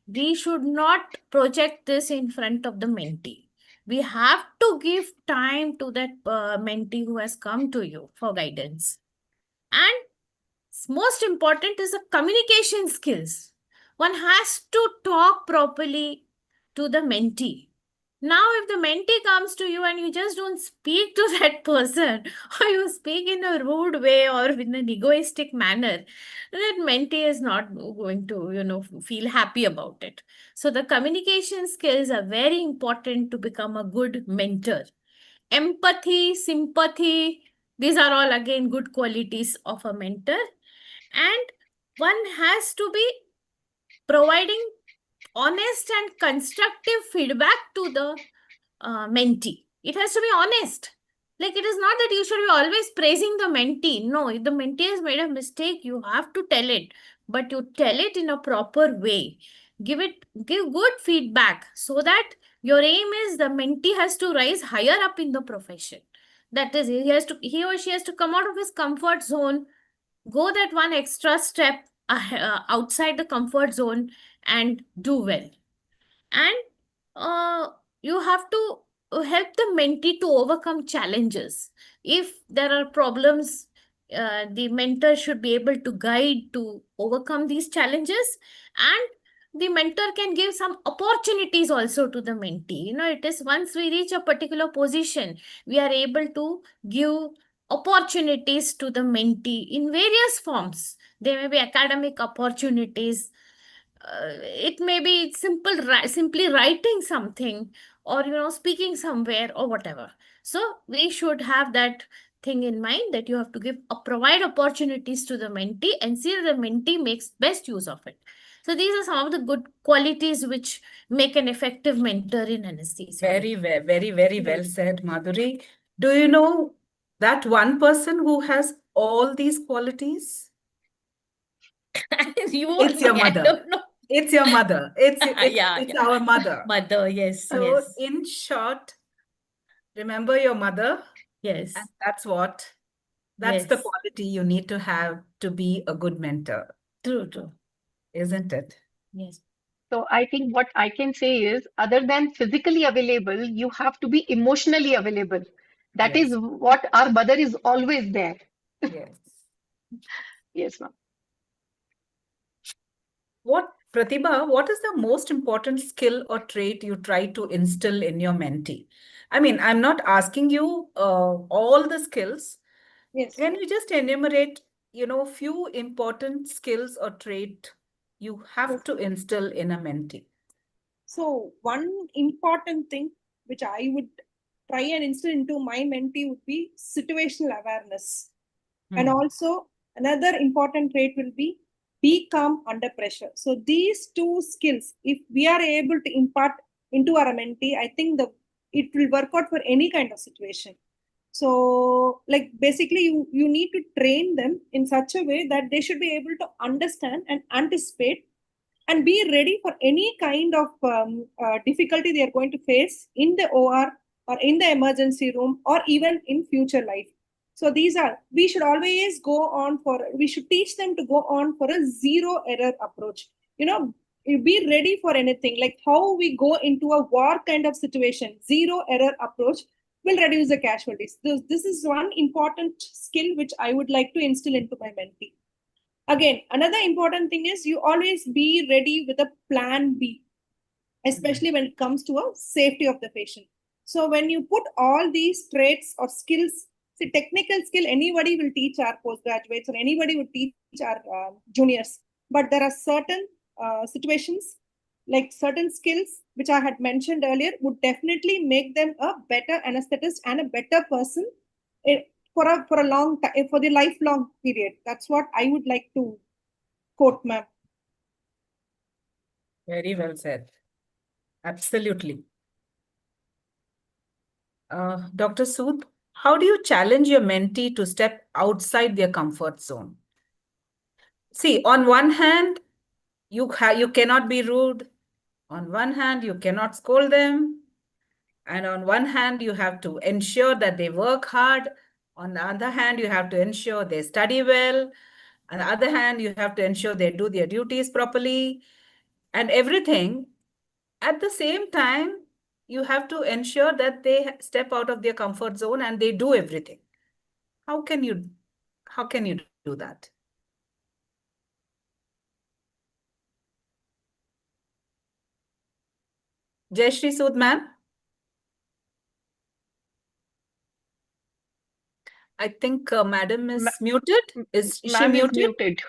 we should not project this in front of the mentee. We have to give time to that mentee who has come to you for guidance. And most important is the communication skills. One has to talk properly to the mentee. Now, if the mentee comes to you and you just don't speak to that person, or you speak in a rude way or in an egoistic manner, that mentee is not going to, feel happy about it. So the communication skills are very important to become a good mentor. Empathy, sympathy, these are all again good qualities of a mentor. And one has to be providing honest and constructive feedback to the mentee. It has to be honest. Like, it is not that you should be always praising the mentee. No, if the mentee has made a mistake, you have to tell it, but you tell it in a proper way. Give good feedback so that your aim is the mentee has to rise higher up in the profession. That is, he or she has to come out of his comfort zone, go that one extra step outside the comfort zone and do well. And you have to help the mentee to overcome challenges. If there are problems, the mentor should be able to guide to overcome these challenges, and the mentor can give some opportunities also to the mentee. It is once we reach a particular position, we are able to give opportunities to the mentee in various forms. There may be academic opportunities. It may be simply writing something, or speaking somewhere or whatever. So we should have that thing in mind, that you have to provide opportunities to the mentee and see that the mentee makes best use of it. So these are some of the good qualities which make an effective mentor in anesthesia. Very well said, Madhuri. Do you know that one person who has all these qualities? It's your mother. I don't know. It's your mother. It's Yeah. our mother. Mother, yes. So in short, remember your mother. Yes. And that's the quality you need to have to be a good mentor. True. Isn't it? Yes. So I think what I can say is, other than physically available, you have to be emotionally available. That is what our mother is always there. Yes. Yes, ma'am. Pratibha, what is the most important skill or trait you try to instill in your mentee? I mean, I'm not asking you all the skills. Yes. Can you just enumerate, few important skills or trait you have to instill in a mentee? So one important thing which I would try and instill into my mentee would be situational awareness. And also another important trait will be calm under pressure. So these two skills, if we are able to impart into our mentee, I think it will work out for any kind of situation. So like basically you need to train them in such a way that they should be able to understand and anticipate and be ready for any kind of difficulty they are going to face in the OR or in the emergency room or even in future life. So we should always we should teach them to go on for a zero error approach. Be ready for anything, like how we go into a war kind of situation. Zero error approach will reduce the casualties. This is one important skill which I would like to instill into my mentee. Again, another important thing is you always be ready with a plan B, especially when it comes to a safety of the patient. So when you put all these traits or skills, see, technical skill, anybody will teach our postgraduates or anybody would teach our juniors. But there are certain situations, like certain skills, which I had mentioned earlier, would definitely make them a better anesthetist and a better person for a long time, for the lifelong period. That's what I would like to quote, ma'am. Very well said. Absolutely. Dr. Sood, how do you challenge your mentee to step outside their comfort zone? See, on one hand, you cannot be rude. On one hand, you cannot scold them. And on one hand, you have to ensure that they work hard. On the other hand, you have to ensure they study well. On the other hand, you have to ensure they do their duties properly and everything. At the same time, you have to ensure that they step out of their comfort zone and they do everything. How can you do that? Jayashree Sood, ma'am? I think madam is muted. Is she Ma'am is muted? muted.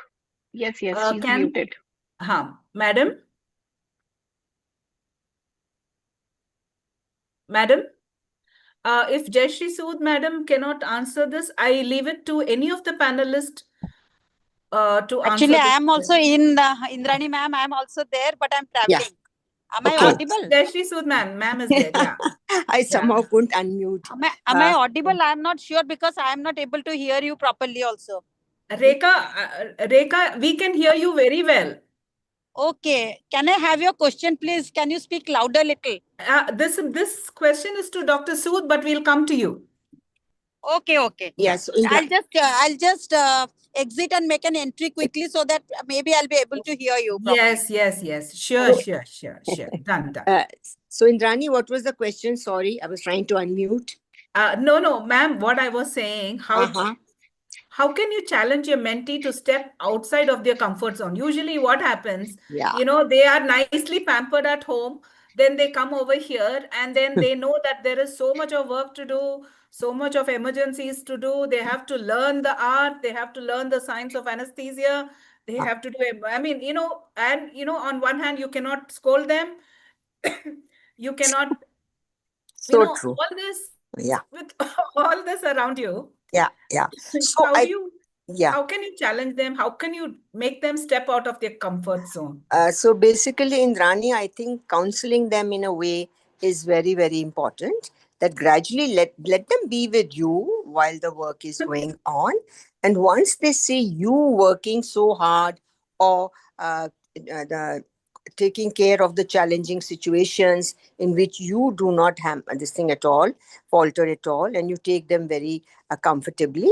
Yes, she's muted. Madam? Madam? If Jayashree Sood, madam, cannot answer this, I leave it to any of the panelists to answer. Actually, I am also in Indrani, ma'am. I am also there, but I'm traveling. Am I audible? Jayashree Sood, ma'am is there. Yeah. I somehow couldn't unmute. Am I audible? I am not sure because I am not able to hear you properly also. Rekha, we can hear you very well. Okay. Can I have your question, please? Can you speak louder little? This question is to Dr. Sood, but we'll come to you. Okay. Yes. I'll just exit and make an entry quickly so that maybe I'll be able to hear you properly. Yes. Sure. Done. So Indrani, what was the question? Sorry, I was trying to unmute. No, ma'am. What I was saying, how can you challenge your mentee to step outside of their comfort zone? Usually what happens, they are nicely pampered at home. Then they come over here and then they know that there is so much of work to do, so much of emergencies to do. They have to learn the art. They have to learn the science of anesthesia. They have to do it. I mean, on one hand, you cannot scold them. You cannot, So true. all this, Yeah. with all this around you. Yeah. So how can you challenge them? How can you make them step out of their comfort zone? So basically, Indrani, I think counseling them in a way is very, very important. That gradually let them be with you while the work is going on. And once they see you working so hard or taking care of the challenging situations in which you do not have this thing at all, falter at all, and you take them very comfortably,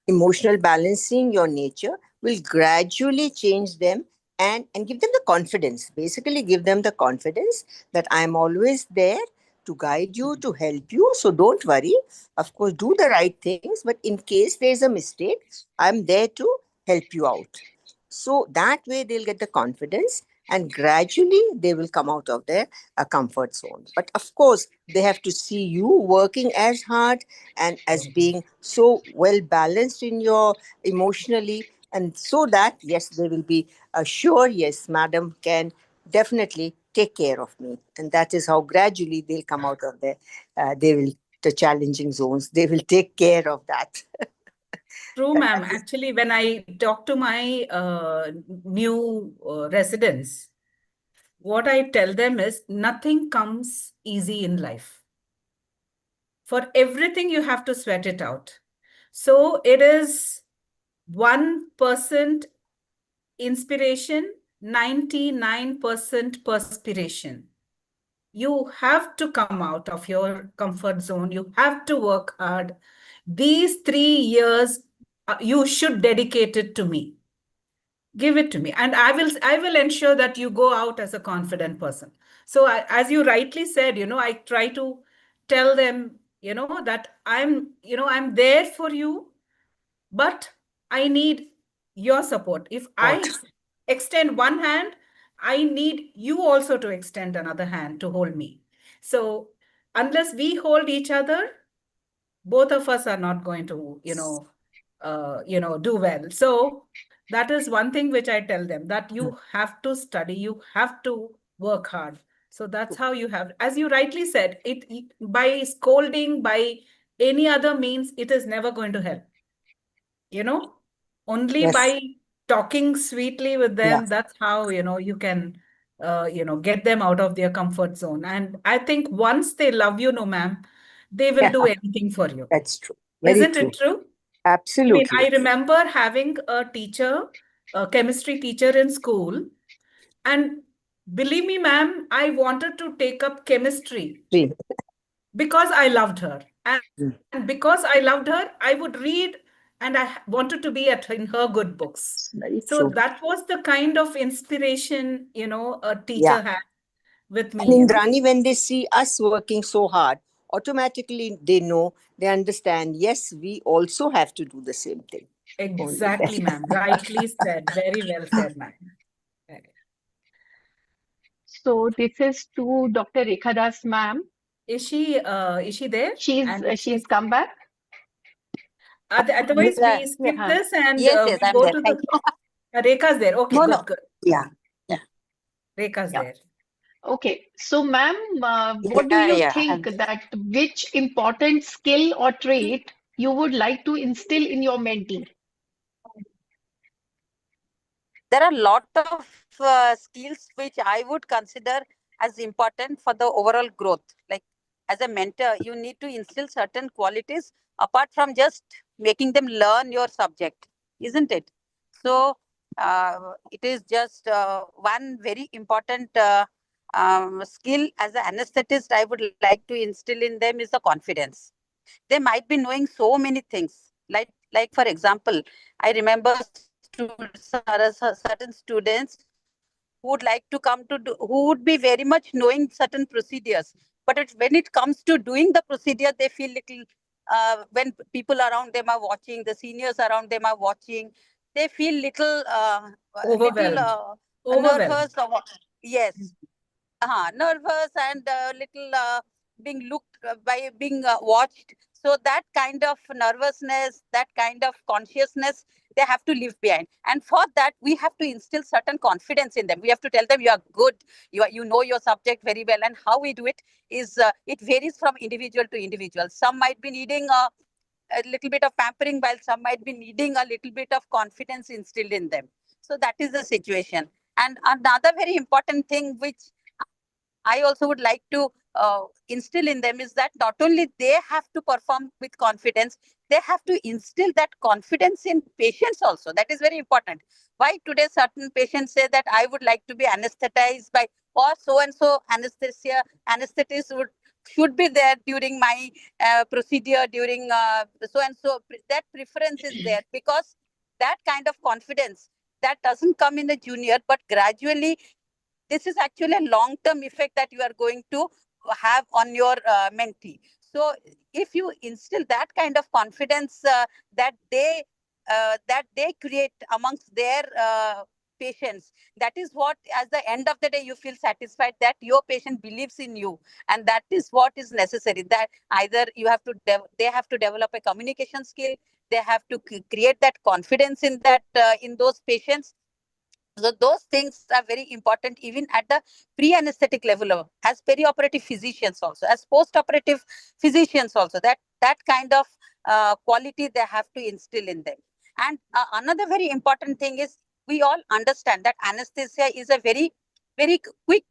emotional balancing your nature will gradually change them and give them the confidence. Basically, give them the confidence that I'm always there to guide you, to help you. So don't worry. Of course, do the right things. But in case there's a mistake, I'm there to help you out. So that way they'll get the confidence and gradually they will come out of their comfort zone. But of course, they have to see you working as hard and as being so well balanced in your emotionally. And so that, yes, they will be sure, yes, madam can definitely take care of me. And that is how gradually they'll come out of there. They will challenging zones. They will take care of that. True, ma'am. Actually, when I talk to my new residents, what I tell them is nothing comes easy in life. For everything, you have to sweat it out. So it is 1% inspiration, 99% perspiration. You have to come out of your comfort zone. You have to work hard. These 3 years, you should dedicate it to me. Give it to me, and I will ensure that you go out as a confident person. So as you rightly said, I try to tell them, that I'm there for you, but I need your support. If I extend one hand, I need you also to extend another hand to hold me. So unless we hold each other, both of us are not going to, do well. So that is one thing which I tell them, that you have to study, you have to work hard. So that's how you have, as you rightly said, by scolding, by any other means, it is never going to help. Only by talking sweetly with them, that's how, you can, get them out of their comfort zone. And I think once they love you, no, ma'am, they will do anything for you. That's true. Very Isn't true. it true? Absolutely. I remember having a teacher, a chemistry teacher in school, and believe me, ma'am, I wanted to take up chemistry because I loved her. And because I loved her, I would read, and I wanted to be in her good books. So that was the kind of inspiration, a teacher had with me. And Indrani, when they see us working so hard, automatically they know, they understand, yes, we also have to do the same thing. Exactly, ma'am. Rightly said. Very well said, ma'am. So this is to Dr. Rekha Das, ma'am. Is she there? She's come back. Otherwise, we skip this and we I'm go there. to the. Rekha's there. Okay, good. Yeah. Rekha's there. Okay, so ma'am, what do you think that which important skill or trait you would like to instill in your mentee? There are a lot of skills which I would consider as important for the overall growth. Like as a mentor, you need to instill certain qualities apart from just making them learn your subject, isn't it? So it is just one very important skill as an anesthetist I would like to instill in them is the confidence. They might be knowing so many things. Like for example, I remember certain students who would like to come to do, who would be very much knowing certain procedures, but when it comes to doing the procedure, they feel little when people around them are watching, the seniors around them are watching, they feel little nervous or yes, nervous and little being looked by being watched. So that kind of nervousness, that kind of consciousness, they have to leave behind. And for that, we have to instill certain confidence in them. We have to tell them you are good, you know your subject very well. And how we do it is it varies from individual to individual. Some might be needing a little bit of pampering, while some might be needing a little bit of confidence instilled in them. So that is the situation. And another very important thing which I also would like to instill in them is that not only they have to perform with confidence, they have to instill that confidence in patients also. That is very important. Why today certain patients say that I would like to be anesthetized by or so and so anesthetist should be there during my procedure, during so and so. That preference is there because that kind of confidence that doesn't come in a junior, but gradually this is actually a long-term effect that you are going to have on your mentee. So if you instill that kind of confidence that they create amongst their patients, that is what, at the end of the day, you feel satisfied that your patient believes in you, and that is what is necessary. That either you have to they have to develop a communication skill, they have to create that confidence in that in those patients, So those things are very important even at the pre-anesthetic level, as perioperative physicians also, as post-operative physicians also. That kind of quality they have to instill in them. And another very important thing is, we all understand that anesthesia is a very, very quick,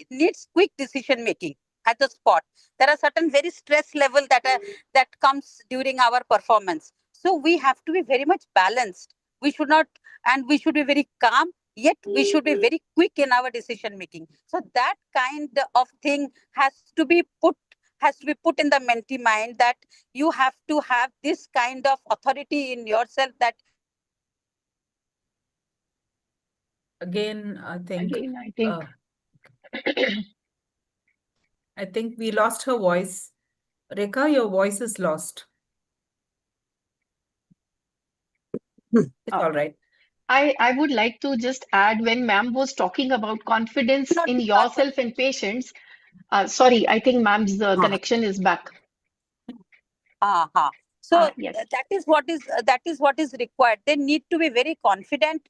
needs quick decision making at the spot. There are certain very stress level that comes during our performance. So we have to be very much balanced. We should not, and we should be very calm, yet we should be very quick in our decision making. So that kind of thing has to be put in the mentee mind, that you have to have this kind of authority in yourself, that Again, I think Again, I think we lost her voice. Rekha, your voice is lost. It's all right. I would like to just add, when ma'am was talking about confidence not in be perfect. yourself and patients, sorry, I think ma'am's connection is back. So Yes. that is what is required. They need to be very confident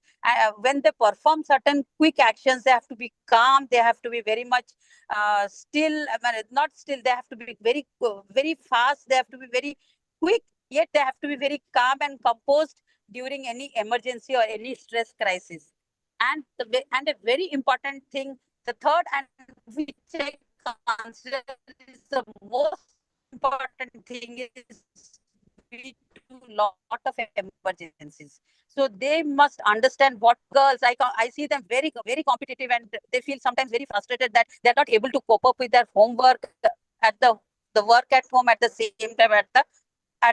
when they perform certain quick actions. They have to be calm. They have to be very much still. I mean, not still. They have to be very very fast. They have to be very quick. Yet they have to be very calm and composed during any emergency or any stress crisis. And a very important thing, the third, and which I consider is the most important thing, is we do lot of emergencies. So they must understand what girls, I see them very, very competitive, and they feel sometimes very frustrated that they're not able to cope up with their homework at the work at home at the same time at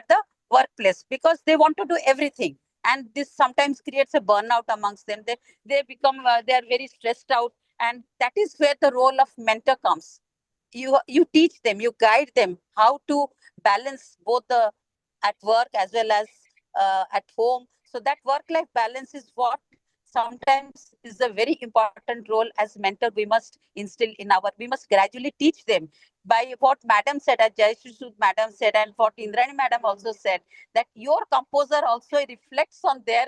the workplace, because they want to do everything. And this sometimes creates a burnout amongst them. They become, they are very stressed out. And that is where the role of mentor comes. You teach them, you guide them how to balance both the at work as well as at home. So that work-life balance is what sometimes is a very important role as mentor we must instill in our, we must gradually teach them. By what madam said, as Jayashree Sood madam said, and what Indrani madam also said, that your composer also reflects on their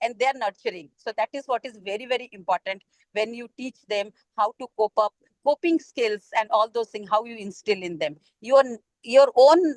and their nurturing. So that is what is very, very important when you teach them how to cope up, coping skills and all those things, how you instill in them. Your own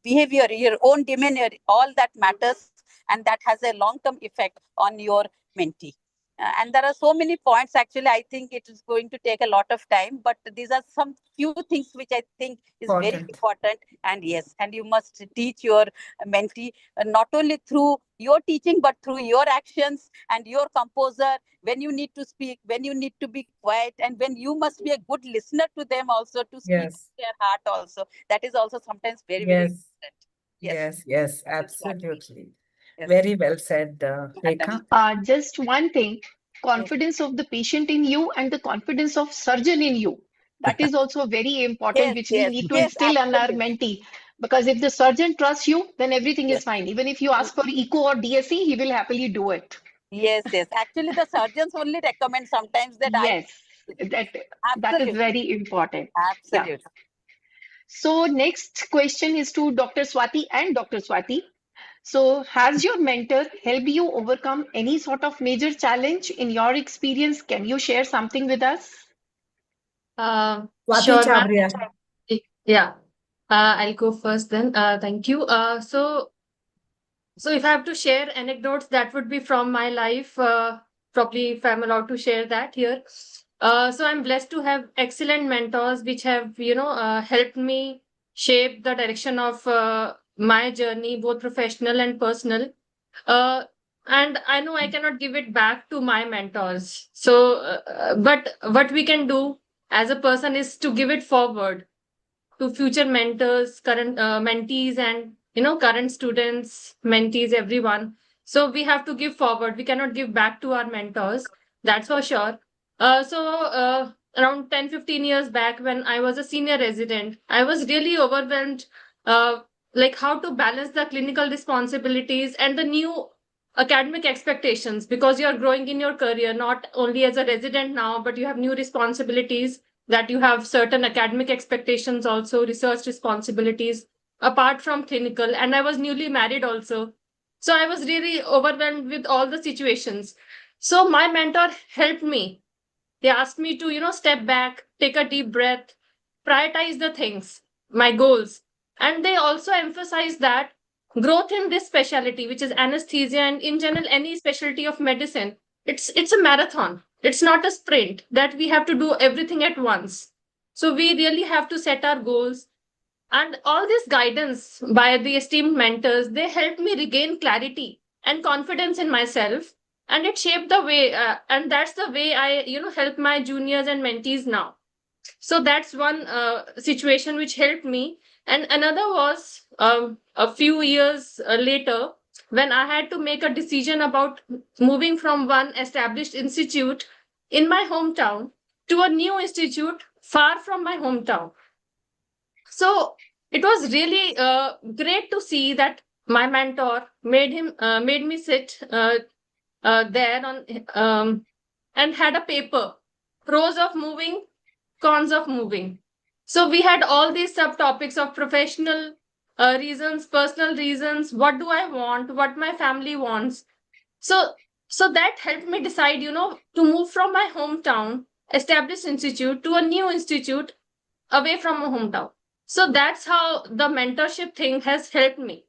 behavior, your own demeanor, all that matters, and that has a long-term effect on your mentee. And there are so many points. Actually, I think it is going to take a lot of time, but these are some few things which I think is very important. And yes, and you must teach your mentee not only through your teaching, but through your actions and your composer, when you need to speak, when you need to be quiet, and when you must be a good listener to them also, to speak their heart also. That is also sometimes very, very important. Yes, absolutely. Very well said, Rekha. Just one thing, confidence of the patient in you and the confidence of surgeon in you. That is also very important, which we need to instill in our mentee. Because if the surgeon trusts you, then everything is fine. Even if you ask for echo or DSE, he will happily do it. Yes. Actually, the surgeons only recommend sometimes that that is very important. Absolutely. Yeah. So next question is to Dr. Swati and Dr. Swati. So has your mentor helped you overcome any sort of major challenge in your experience? Can you share something with us? Swati Sure, ma'am. Chabria. Yeah. I'll go first then. Thank you. So if I have to share anecdotes, that would be from my life, probably if I'm allowed to share that here. So I'm blessed to have excellent mentors which have, helped me shape the direction of my journey, both professional and personal. And I know I cannot give it back to my mentors. So, but what we can do as a person is to give it forward to future mentors, current mentees, and current students, mentees, everyone. So we have to give forward. We cannot give back to our mentors. That's for sure. Around 10-15 years back, when I was a senior resident, I was really overwhelmed, like how to balance the clinical responsibilities and the new academic expectations, because you're growing in your career, not only as a resident now, but you have new responsibilities, that you have certain academic expectations, also research responsibilities apart from clinical. And I was newly married also. So I was really overwhelmed with all the situations. So my mentor helped me. They asked me to, step back, take a deep breath, prioritize the things, my goals. And they also emphasized that growth in this specialty, which is anesthesia and in general any specialty of medicine, it's a marathon. It's not a sprint that we have to do everything at once. So we really have to set our goals. And all this guidance by the esteemed mentors, they helped me regain clarity and confidence in myself. And it shaped the way, and that's the way I, help my juniors and mentees now. So that's one situation which helped me. And another was a few years later when I had to make a decision about moving from one established institute in my hometown to a new institute far from my hometown. So it was really great to see that my mentor made me sit there on and had a paper, pros of moving, cons of moving. So we had all these subtopics of professional reasons, personal reasons, what do I want, what my family wants. So that helped me decide, to move from my hometown, established institute, to a new institute away from my hometown. So that's how the mentorship thing has helped me.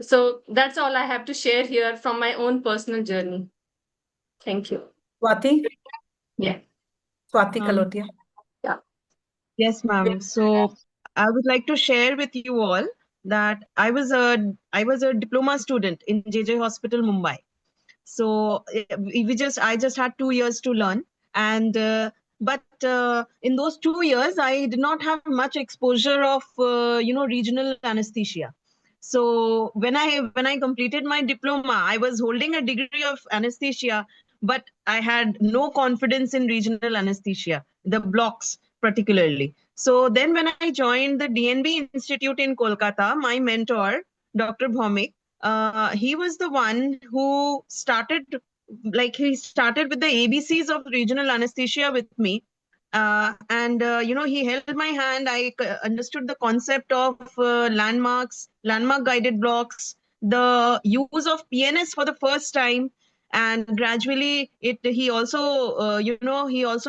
So that's all I have to share here from my own personal journey. Thank you. Swati? Yeah. Swati Kalotia. Yeah. Yes, ma'am. So I would like to share with you all that I was a diploma student in JJ Hospital, Mumbai. So I just had 2 years to learn, and but in those 2 years I did not have much exposure of regional anesthesia. So when I completed my diploma, I was holding a degree of anesthesia, but I had no confidence in regional anesthesia, the blocks particularly. So then when I joined the DNB Institute in Kolkata, my mentor, Dr. Bhaumik, he was the one who started with the ABCs of regional anesthesia with me. And he held my hand. I understood the concept of landmark guided blocks, the use of PNS for the first time, and gradually he also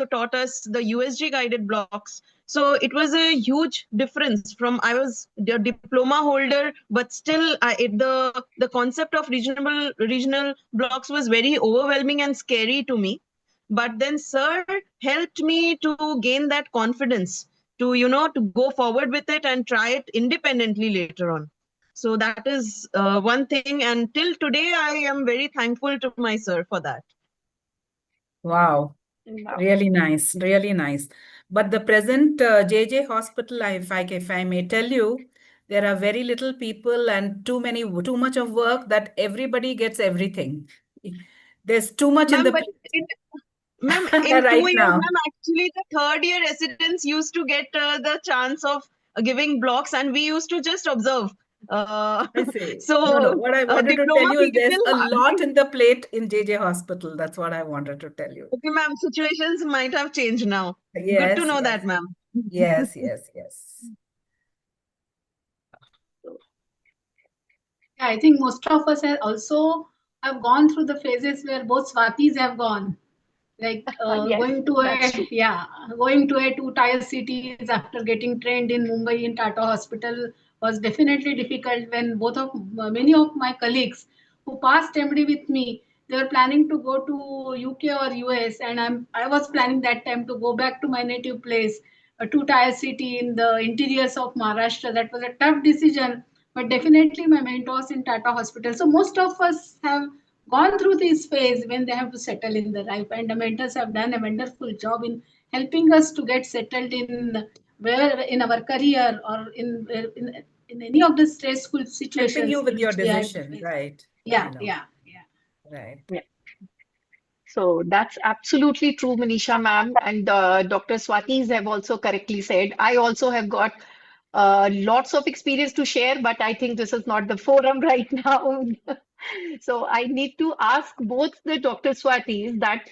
taught us the USG guided blocks. So it was a huge difference from I was the diploma holder, but still the concept of regional blocks was very overwhelming and scary to me. But then sir helped me to gain that confidence to go forward with it and try it independently later on. So that is one thing, and till today I am very thankful to my sir for that. Wow. Wow. Really nice, really nice. But the present JJ hospital, if I may tell you, there are very little people and too much of work that everybody gets everything. There's too much in Ma'am, the ma'am, in right 2 years, now. ma'am, actually the third year residents used to get the chance of giving blocks, and we used to just observe. I see. So No. What I wanted to tell diploma you is there's people. a lot in the plate in JJ hospital. That's what I wanted to tell you. Okay, ma'am, situations might have changed now. Good to Yes, know yes. that, ma'am. Yes. Yeah, I think most of us have gone through the phases where both Swatis have gone. Like Yes, going that's true. going to a two-tier cities after getting trained in Mumbai in Tata Hospital was definitely difficult when many of my colleagues who passed MD with me, they were planning to go to UK or US, and I was planning that time to go back to my native place, a two-tier city in the interiors of Maharashtra. That was a tough decision, but definitely my mentors in Tata Hospital. So most of us have gone through this phase when they have to settle in the life, and the mentors have done a wonderful job in helping us to get settled in our career or in any of the stressful situations Helping you with your which we have to decision, face. right? Yeah. Right. Yeah. So that's absolutely true, Manisha ma'am. And Dr. Swatis have also correctly said. I also have got lots of experience to share, but I think this is not the forum right now. So I need to ask both the Dr. Swatis that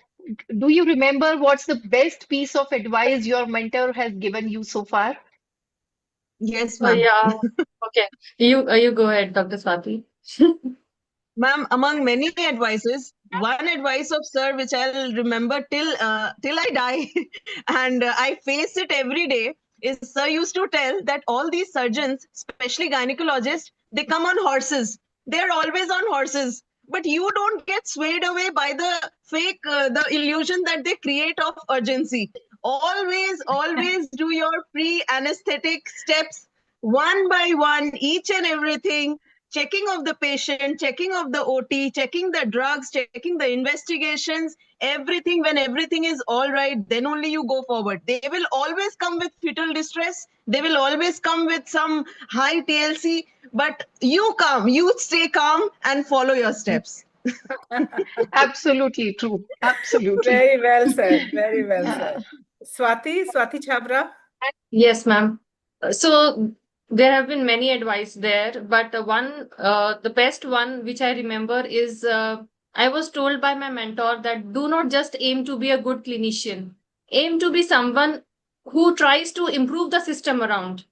do you remember what's the best piece of advice your mentor has given you so far? Yes, Oh, ma'am. yeah. Okay. You go ahead, Dr. Swati. Ma'am, among many advices, one advice of sir which I'll remember till I die, and I face it every day, is sir used to tell that all these surgeons, especially gynecologists, they come on horses. They're always on horses, but you don't get swayed away by the fake, the illusion that they create of urgency. Always do your pre-anesthetic steps one by one, each and everything, checking of the patient, checking of the OT, checking the drugs, checking the investigations, everything. When everything is all right, then only you go forward. They will always come with fetal distress. They will always come with some high TLC, but you stay calm and follow your steps. Absolutely true. Absolutely. Very well said. Very well Yeah. said. Swati Chabra. Yes, ma'am. So there have been many advice there, but the best one which I remember is I was told by my mentor that do not just aim to be a good clinician, aim to be someone who tries to improve the system around.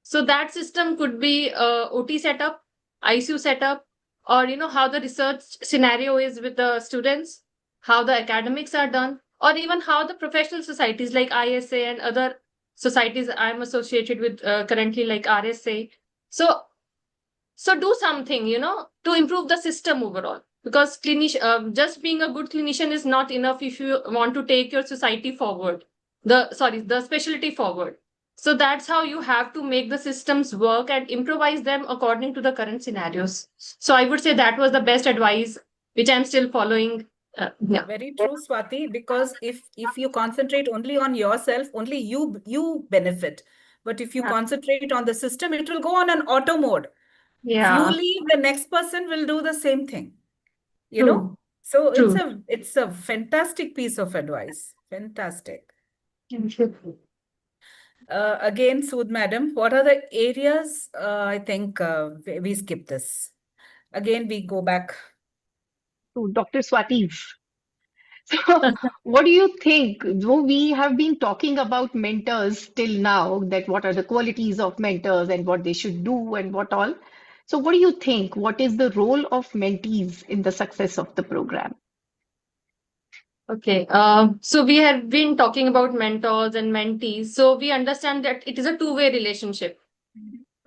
So that system could be OT setup, ICU setup, or how the research scenario is with the students, how the academics are done, or even how the professional societies like ISA and other societies I'm associated with currently, like RSA. So do something, to improve the system overall. Because just being a good clinician is not enough if you want to take your society forward, the specialty forward. So that's how you have to make the systems work and improvise them according to the current scenarios. So I would say that was the best advice, which I'm still following. Yeah. Very true, Swati, because if you concentrate only on yourself, only you benefit. But if you concentrate on the system, it will go on an auto mode. If you Yeah. leave, the next person will do the same thing. You True. know? So True. it's a fantastic piece of advice. Fantastic. Thank you. Again, Sood madam, what are the areas? I think we skip this. Again, we go back To Dr. Swati. So, what do you think? Though we have been talking about mentors till now, that what are the qualities of mentors and what they should do and what all. So, what do you think? What is the role of mentees in the success of the program? Okay, so we have been talking about mentors and mentees. So we understand that it is a two-way relationship.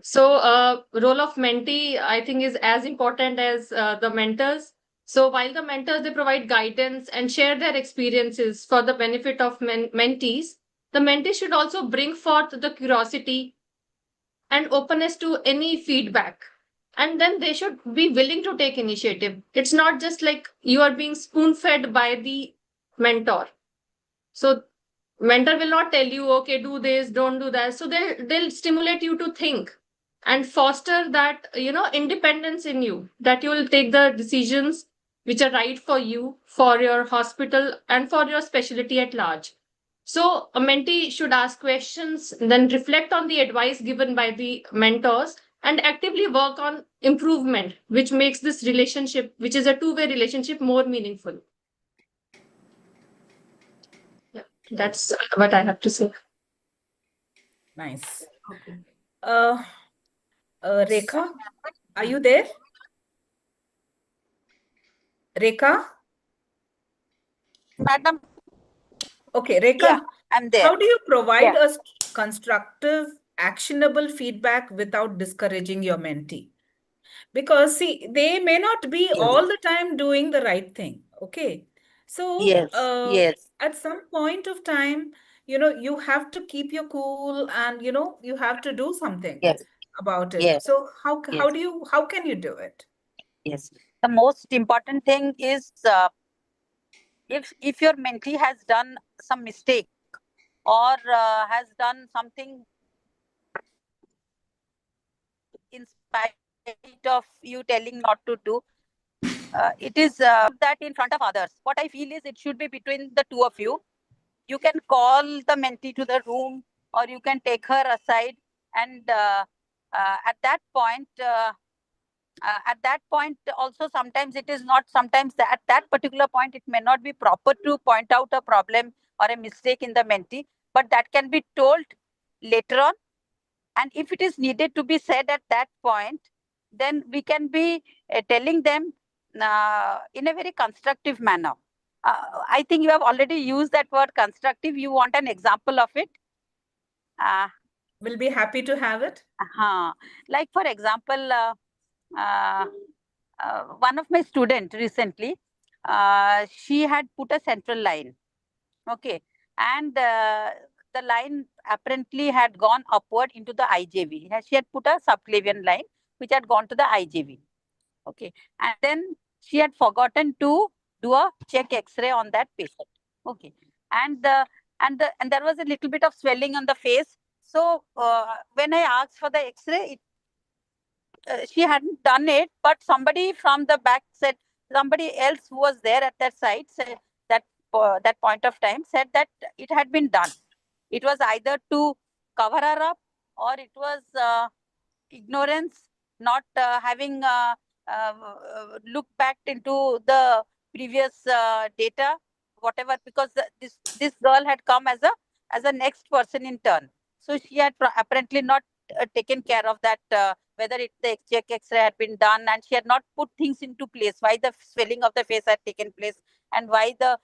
So role of mentee, I think, is as important as the mentors. So while the mentors, they provide guidance and share their experiences for the benefit of mentees, the mentee should also bring forth the curiosity and openness to any feedback. And then they should be willing to take initiative. It's not just like you are being spoon-fed by the mentor. So mentor will not tell you, okay, do this, don't do that. So they'll stimulate you to think and foster that, independence in you, that you will take the decisions which are right for you, for your hospital, and for your specialty at large. So a mentee should ask questions, then reflect on the advice given by the mentors, and actively work on improvement, which makes this relationship, which is a two-way relationship, more meaningful. Yeah, that's what I have to say. Nice. Rekha, are you there? Rekha? Madam. Okay, Rekha, Yeah, I'm there. how do you provide Yeah. a constructive, actionable feedback without discouraging your mentee? Because see, they may not be all the time doing the right thing. Okay. So Yes. at some point of time, you have to keep your cool and you have to do something about it. Yes. So how can you do it? Yes. The most important thing is if your mentee has done some mistake or has done something in spite of you telling not to do, it is that in front of others. What I feel is it should be between the two of you. You can call the mentee to the room or you can take her aside, and at that point also, sometimes it is not, sometimes at that particular point it may not be proper to point out a problem or a mistake in the mentee, but that can be told later on. And if it is needed to be said at that point, then we can be telling them in a very constructive manner. I think you have already used that word constructive. You want an example of it? We'll be happy to have it. Like, for example, one of my students recently, she had put a central line. Okay. And the line apparently had gone upward into the IJV. She had put a subclavian line which had gone to the IJV. Okay. And then she had forgotten to do a check X-ray on that patient. Okay. And there was a little bit of swelling on the face. So when I asked for the X-ray, she hadn't done it, but somebody from the back said, somebody else who was there at that site said that that point of time said that it had been done. It was either to cover her up, or it was ignorance, not having looked back into the previous data, whatever, because this girl had come as a next person in turn. So she had apparently not taken care of that, whether the check X-ray had been done, and she had not put things into place, why the swelling of the face had taken place, and why the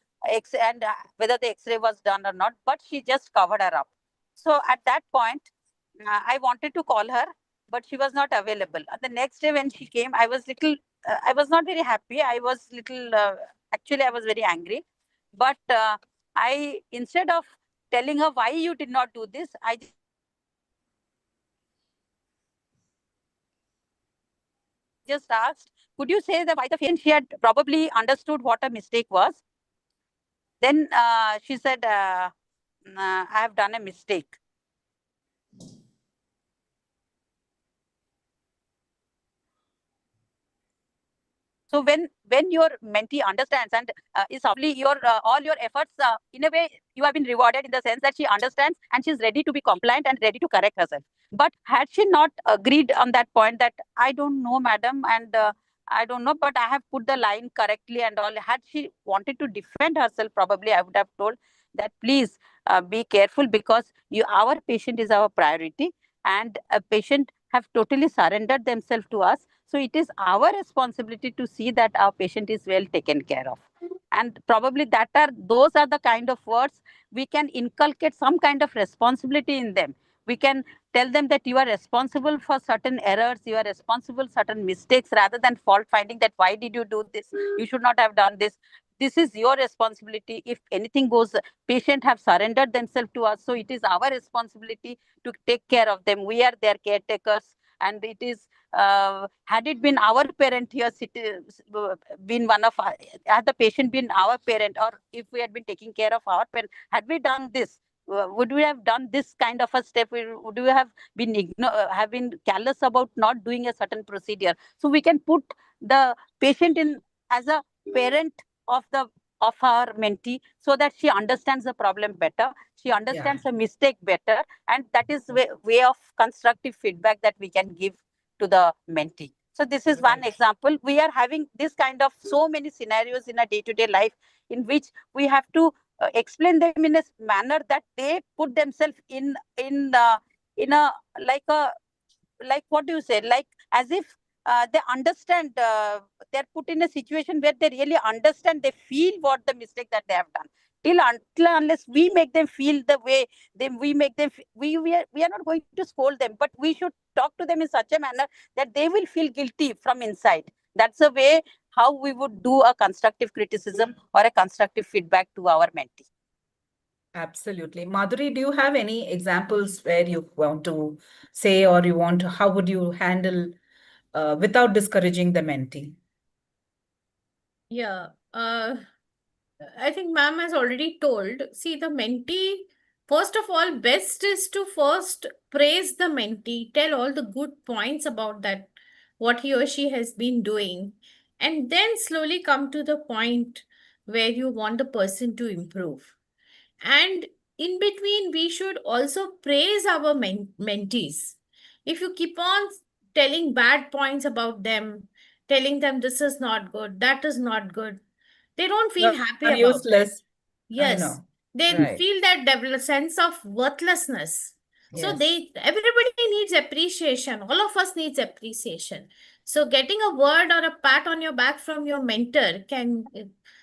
whether the X-ray was done or not, but she just covered her up. So at that point, I wanted to call her, but she was not available. The next day when she came, I was not very happy. I was actually I was very angry. But instead of telling her why you did not do this, I just asked, could you say that why the patient, she had probably understood what a mistake was. Then she said, I have done a mistake. So when your mentee understands and is probably your all your efforts, in a way you have been rewarded in the sense that she understands and she's ready to be compliant and ready to correct herself. But had she not agreed on that point that I don't know, madam, and I don't know, but I have put the line correctly and all. Had she wanted to defend herself, probably I would have told that please be careful, because our patient is our priority, and a patient have totally surrendered themselves to us. So it is our responsibility to see that our patient is well taken care of. And probably those are the kind of words we can inculcate some kind of responsibility in them. We can tell them that you are responsible for certain errors, you are responsible for certain mistakes, rather than fault finding that why did you do this? You should not have done this. This is your responsibility. If anything goes, patient have surrendered themselves to us. So it is our responsibility to take care of them. We are their caretakers. And it is, had it been our parent here, been one of our, had the patient been our parent, or if we had been taking care of our parent, had we done this, would we have done this kind of a step? Would we have been careless about not doing a certain procedure? So we can put the patient in as a parent of our mentee, so that she understands the problem better, she understands the mistake better, and that is way of constructive feedback that we can give to the mentee. So this is one example. We are having this kind of so many scenarios in a day-to-day life, in which we have to explain them in a manner that they put themselves in a like what do you say, like as if they understand, they're put in a situation where they really understand, they feel what the mistake that they have done. Until unless we make them feel the way we make them, we are not going to scold them, but we should talk to them in such a manner that they will feel guilty from inside. That's the way how we would do a constructive criticism or a constructive feedback to our mentee. Absolutely. Madhuri, do you have any examples where you want to say, or how would you handle without discouraging the mentee? Yeah, I think ma'am has already told. See, the mentee, first of all, best is to first praise the mentee, tell all the good points about that, what he or she has been doing, and then slowly come to the point where you want the person to improve. And in between, we should also praise our mentees. If you keep on telling bad points about them, telling them this is not good, that is not good, they don't feel happy about useless. it. Yes, I know. they Right. feel that sense of worthlessness. So Yes. everybody needs appreciation. All of us needs appreciation. So getting a word or a pat on your back from your mentor can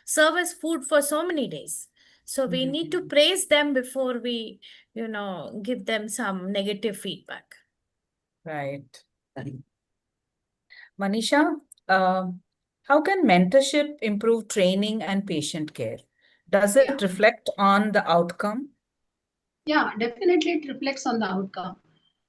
serve as food for so many days. So we need to praise them before we, give them some negative feedback. Right. Manisha, how can mentorship improve training and patient care? Does it reflect on the outcome? Yeah, definitely it reflects on the outcome.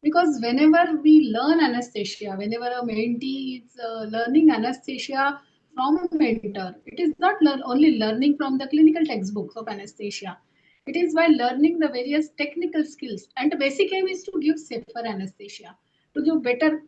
Because whenever we learn anesthesia, whenever a mentee is learning anesthesia from a mentor, it is not only learning from the clinical textbooks of anesthesia. It is by learning the various technical skills. And the basic aim is to give safer anesthesia, to give better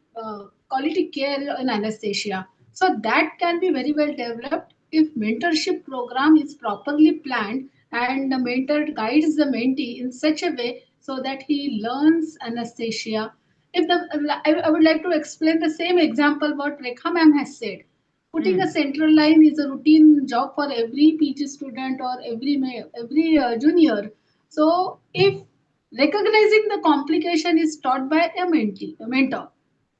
quality care in anesthesia. So that can be very well developed if mentorship program is properly planned and the mentor guides the mentee in such a way so that he learns anesthesia. I would like to explain the same example what Rekha ma'am has said. Putting a central line is a routine job for every PG student or every junior. So if recognizing the complication is taught by a mentor,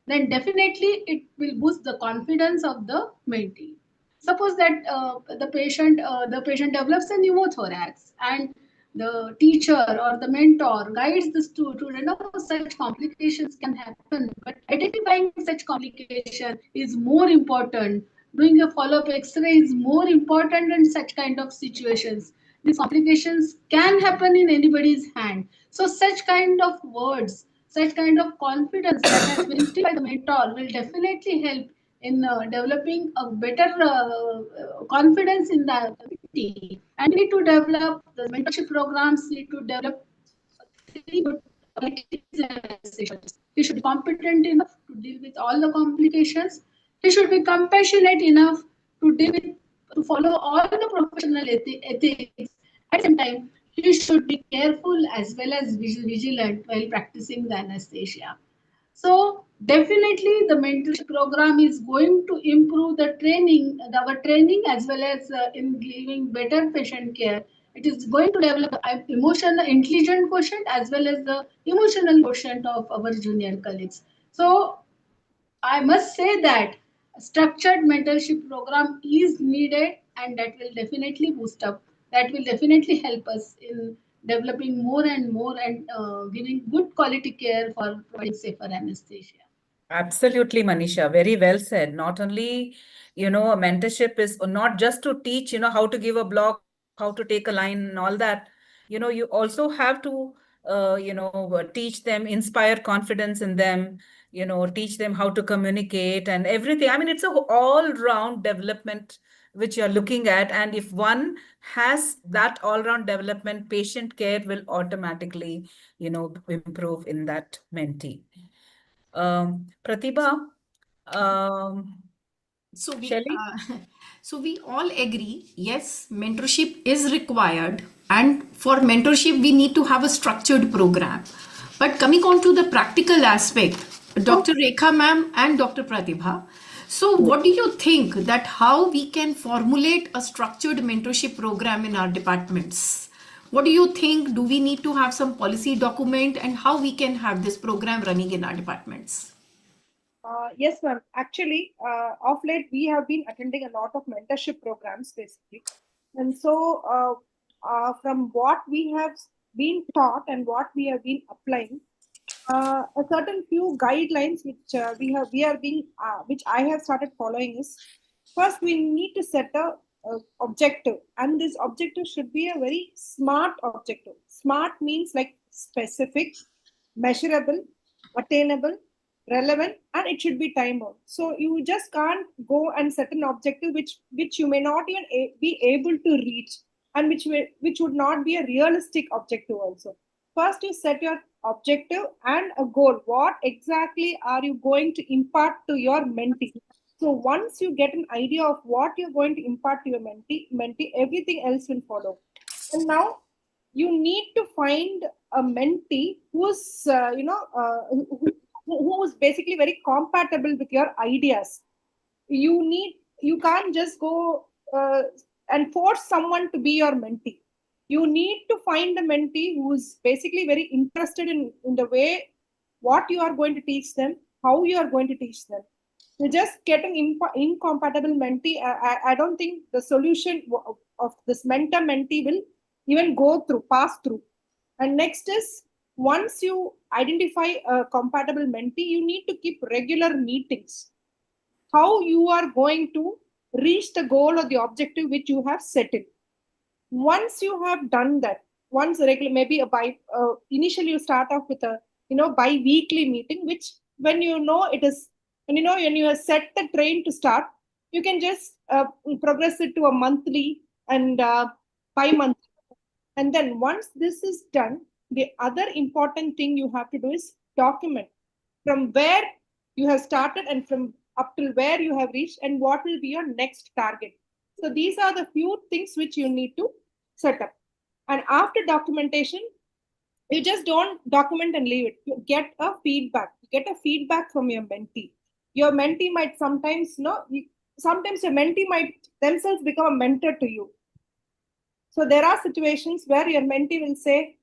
then definitely it will boost the confidence of the mentee. Suppose that the patient develops a pneumothorax and the teacher or the mentor guides the student. Such complications can happen, but identifying such complication is more important. Doing a follow-up X-ray is more important in such kind of situations. These complications can happen in anybody's hand. So such kind of words, such kind of confidence that has been instilled by the mentor will definitely help in developing a better confidence in the community. And we need to develop the mentorship programs, need to develop three good qualities in organizations. He should be competent enough to deal with all the complications. He should be compassionate enough to deal with, to follow all the professional ethics. At the same time, he should be careful as well as vigilant while practicing the anesthesia. So definitely the mentorship program is going to improve our training as well as in giving better patient care. It is going to develop emotional intelligent quotient as well as the emotional quotient of our junior colleagues. So I must say that a structured mentorship program is needed and that will definitely boost up. That will definitely help us in developing more and more and giving good quality care for providing safer anesthesia. Absolutely, Manisha. Very well said. Not only, a mentorship is not just to teach, how to give a block, how to take a line and all that. You also have to, teach them, inspire confidence in them, teach them how to communicate and everything. I mean, it's a all-round development which you're looking at. And if one has that all-round development, patient care will automatically, improve in that mentee. Pratibha, So we, Shelley? so we all agree, yes, mentorship is required, and for mentorship we need to have a structured program. But coming on to the practical aspect, Dr. Rekha ma'am and Dr. Pratibha, so what do you think that how we can formulate a structured mentorship program in our departments? What do you think? Do we need to have some policy document, and how we can have this program running in our departments? Yes, ma'am. Actually, of late, we have been attending a lot of mentorship programs, basically. And so, from what we have been taught and what we have been applying, a certain few guidelines which which I have started following is, first we need to set a objective, and this objective should be a very smart objective. Smart means like specific, measurable, attainable, relevant, and it should be time bound. So you just can't go and set an objective which you may not even be able to reach, and which would not be a realistic objective also. First you set your objective and a goal. What exactly are you going to impart to your mentee? So once you get an idea of what you're going to impart to your mentee, everything else will follow. And now you need to find a mentee who's who is basically very compatible with your ideas. You can't just go and force someone to be your mentee. You need to find a mentee who's basically very interested in the way what you are going to teach them, how you are going to teach them. You just get an incompatible mentee. I don't think the solution of this mentor-mentee will even pass through. And next is, once you identify a compatible mentee, you need to keep regular meetings. How you are going to reach the goal or the objective which you have set it. Once you have done that, once regular, maybe initially you start off with a bi-weekly meeting, which when it is, when you have set the train to start, you can just progress it to a monthly and bi-monthly. And then once this is done, the other important thing you have to do is document from where you have started and from up till where you have reached and what will be your next target. So these are the few things which you need to set up. And after documentation, you just don't document and leave it. You get a feedback. You get a feedback from your mentee. Your mentee might sometimes sometimes your mentee might themselves become a mentor to you. So there are situations where your mentee will say,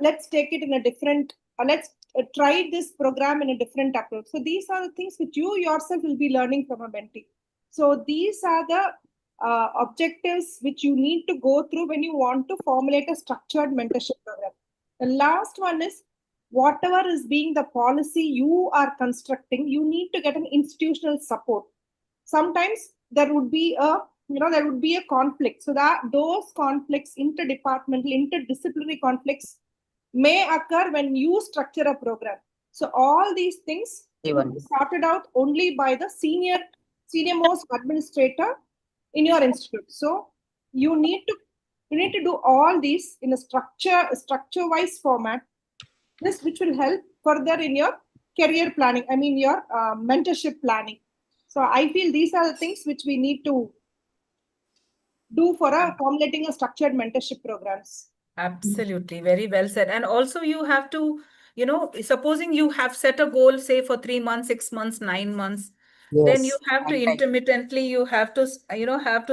let's take it in a different, let's try this program in a different approach. So these are the things which you yourself will be learning from a mentee. So these are the objectives which you need to go through when you want to formulate a structured mentorship program. The last one is, whatever is being the policy you are constructing, you need to get an institutional support. Sometimes there would be a conflict. So that those conflicts, interdepartmental, interdisciplinary conflicts, may occur when you structure a program. So all these things started out only by the senior most administrator in your institute. So you need to do all these in a structure-wise format, this which will help further in your career planning, your mentorship planning. So I feel these are the things which we need to do for formulating a structured mentorship programs. Absolutely, very well said. And also you have to, supposing you have set a goal, say for 3 months, 6 months, 9 months, then you have to intermittently, you have to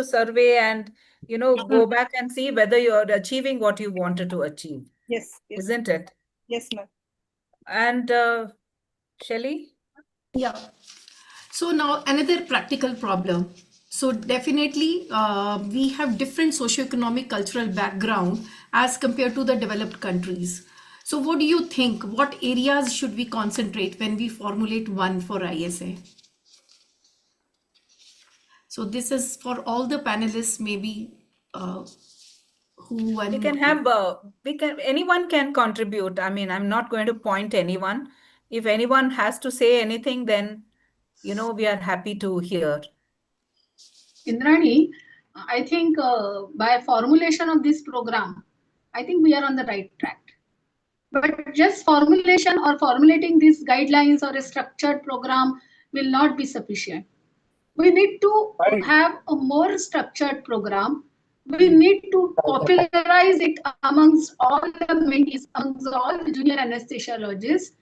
survey and, go back and see whether you're achieving what you wanted to achieve. Yes. Isn't it? Yes, ma'am. And Shelly? Yeah. So now another practical problem. So definitely we have different socioeconomic cultural background as compared to the developed countries. So what do you think? What areas should we concentrate when we formulate one for ISA? So this is for all the panelists, maybe anyone can contribute. I'm not going to point anyone. If anyone has to say anything, then, we are happy to hear. Indrani, I think by formulation of this program, I think we are on the right track. But just formulation or formulating these guidelines or a structured program will not be sufficient. We need to have a more structured program. We need to popularize it amongst all the mentees, amongst all the junior anesthesiologists.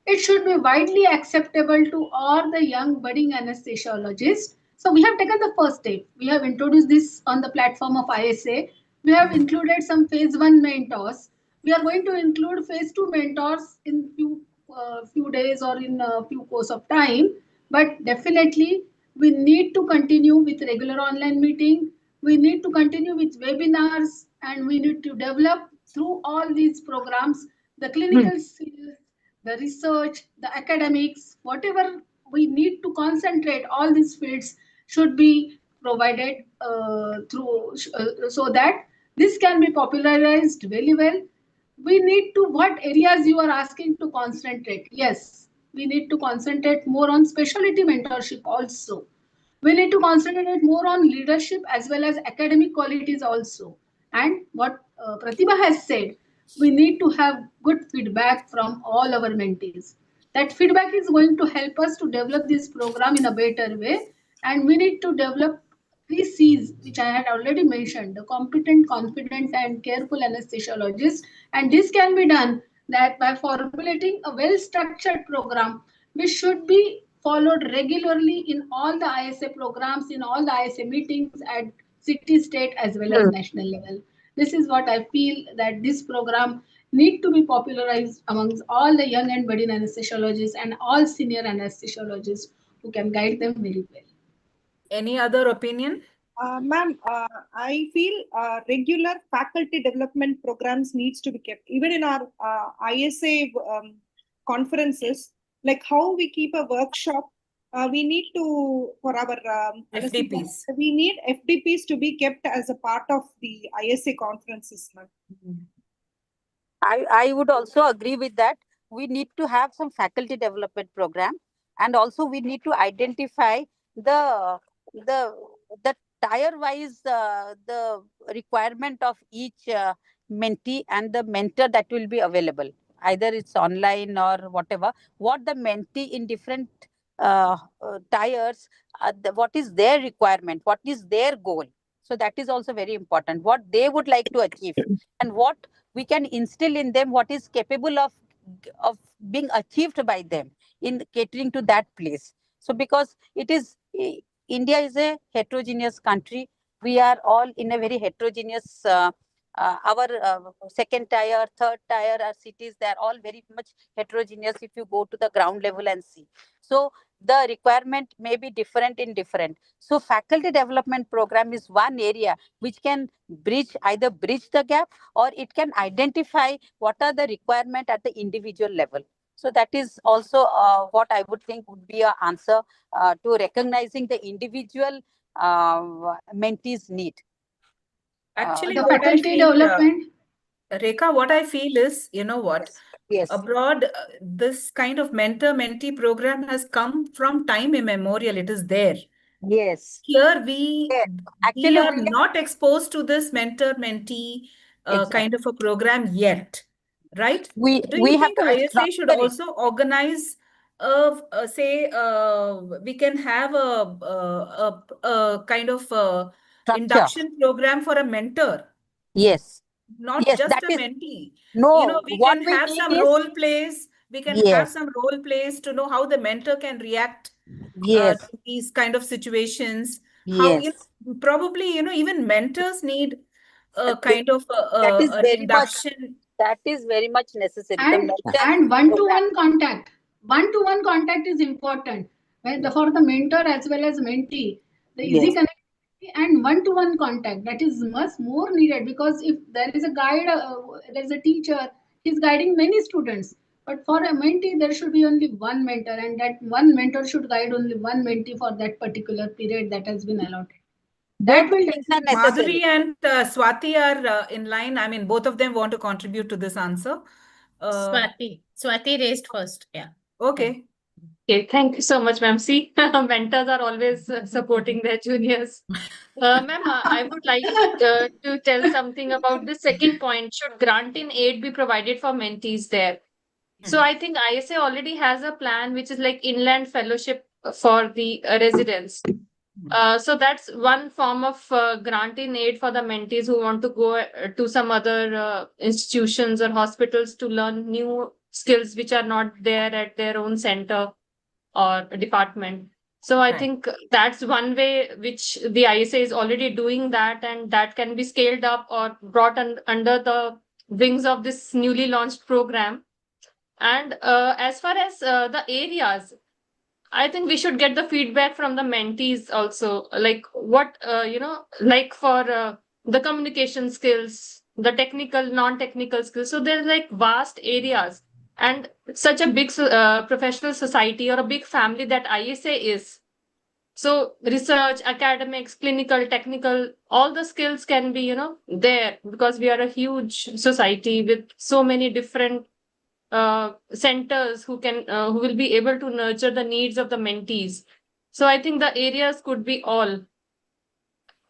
It should be widely acceptable to all the young budding anesthesiologists. So we have taken the first step. We have introduced this on the platform of ISA. We have included some phase 1 mentors. We are going to include phase 2 mentors in few days or in a few course of time. But definitely we need to continue with regular online meeting. We need to continue with webinars, and we need to develop through all these programs the clinical skills, the research, the academics, whatever we need to concentrate, all these fields should be provided so that this can be popularized very well. We need to, what areas you are asking to concentrate? Yes, we need to concentrate more on specialty mentorship also. We need to concentrate more on leadership as well as academic qualities also. And what Pratibha has said, we need to have good feedback from all our mentees. That feedback is going to help us to develop this program in a better way. And we need to develop 3 C's, which I had already mentioned: the competent, confident, and careful anesthesiologist. And this can be done that by formulating a well-structured program, which should be followed regularly in all the ISA programs, in all the ISA meetings at city, state, as well as national level. This is what I feel, that this program need to be popularized amongst all the young and budding anesthesiologists and all senior anesthesiologists who can guide them very well. Any other opinion? Ma'am, I feel regular faculty development programs needs to be kept. Even in our ISA conferences, like how we keep a workshop, we need to, for our FDPs. we need FDPs to be kept as a part of the ISA conferences, ma'am. I would also agree with that. We need to have some faculty development program, and also we need to identify the the the tier wise the requirement of each mentee and the mentor that will be available. Either it's online or whatever. What the mentee in different tiers, what is their requirement? What is their goal? So that is also very important. What they would like to achieve, and what we can instill in them, what is capable of being achieved by them in catering to that place. So because it is India is a heterogeneous country, we are all in a very heterogeneous our second tier, third tier, our cities, they are all very much heterogeneous if you go to the ground level and see. So the requirement may be different in different. So faculty development program is one area which can either bridge the gap, or it can identify what are the requirement at the individual level. So that is also what I would think would be an answer to recognizing the individual mentee's need. Actually, The what I faculty feel, development. Rekha, what I feel is, you know what? Yes. Abroad, this kind of mentor-mentee program has come from time immemorial. It is there. Yes. Here we Actually, are not exposed to this mentor-mentee kind of a program yet, right? We Do you have think to ISA should structure it. also organize, we can have a kind of Structure. induction program for a mentor? Yes. Not Yes, just that a is mentee. no. You know, we What can we have need some is role plays. We can have yes, some role plays to know how the mentor can react yes, to these kind of situations. How, you yes. know, probably, you know, even mentors need a They- kind of that is an very much. induction. That is very much necessary. The And mentor one-to-one contact. One-to-one contact is important for the mentor as well as mentee. The easy Yes. connectivity and one-to-one contact, that is much more needed, because if there is a guide, there is a teacher, he's guiding many students. But for a mentee, there should be only one mentor, and that one mentor should guide only one mentee for that particular period that has been allotted. That Both will things are definitely. necessary. Madhuri and Swati are in line. I mean, both of them want to contribute to this answer. Swati raised first. Yeah. Okay. Okay, thank you so much, ma'am. See, mentors are always supporting their juniors. Ma'am, I would like to tell something about the second point. Should grant in aid be provided for mentees there? So I think ISA already has a plan which is like inland fellowship for the residents. So that's one form of grant in aid for the mentees who want to go to some other institutions or hospitals to learn new skills which are not there at their own center or department. So I think that's one way which the ISA is already doing that, and that can be scaled up or brought under the wings of this newly launched program. And as far as the areas, I think we should get the feedback from the mentees also, like what, like for the communication skills, the technical, non-technical skills. So there's like vast areas, and such a big professional society or a big family that ISA is. So research, academics, clinical, technical, all the skills can be, there, because we are a huge society with so many different centers who will be able to nurture the needs of the mentees. So I think the areas could be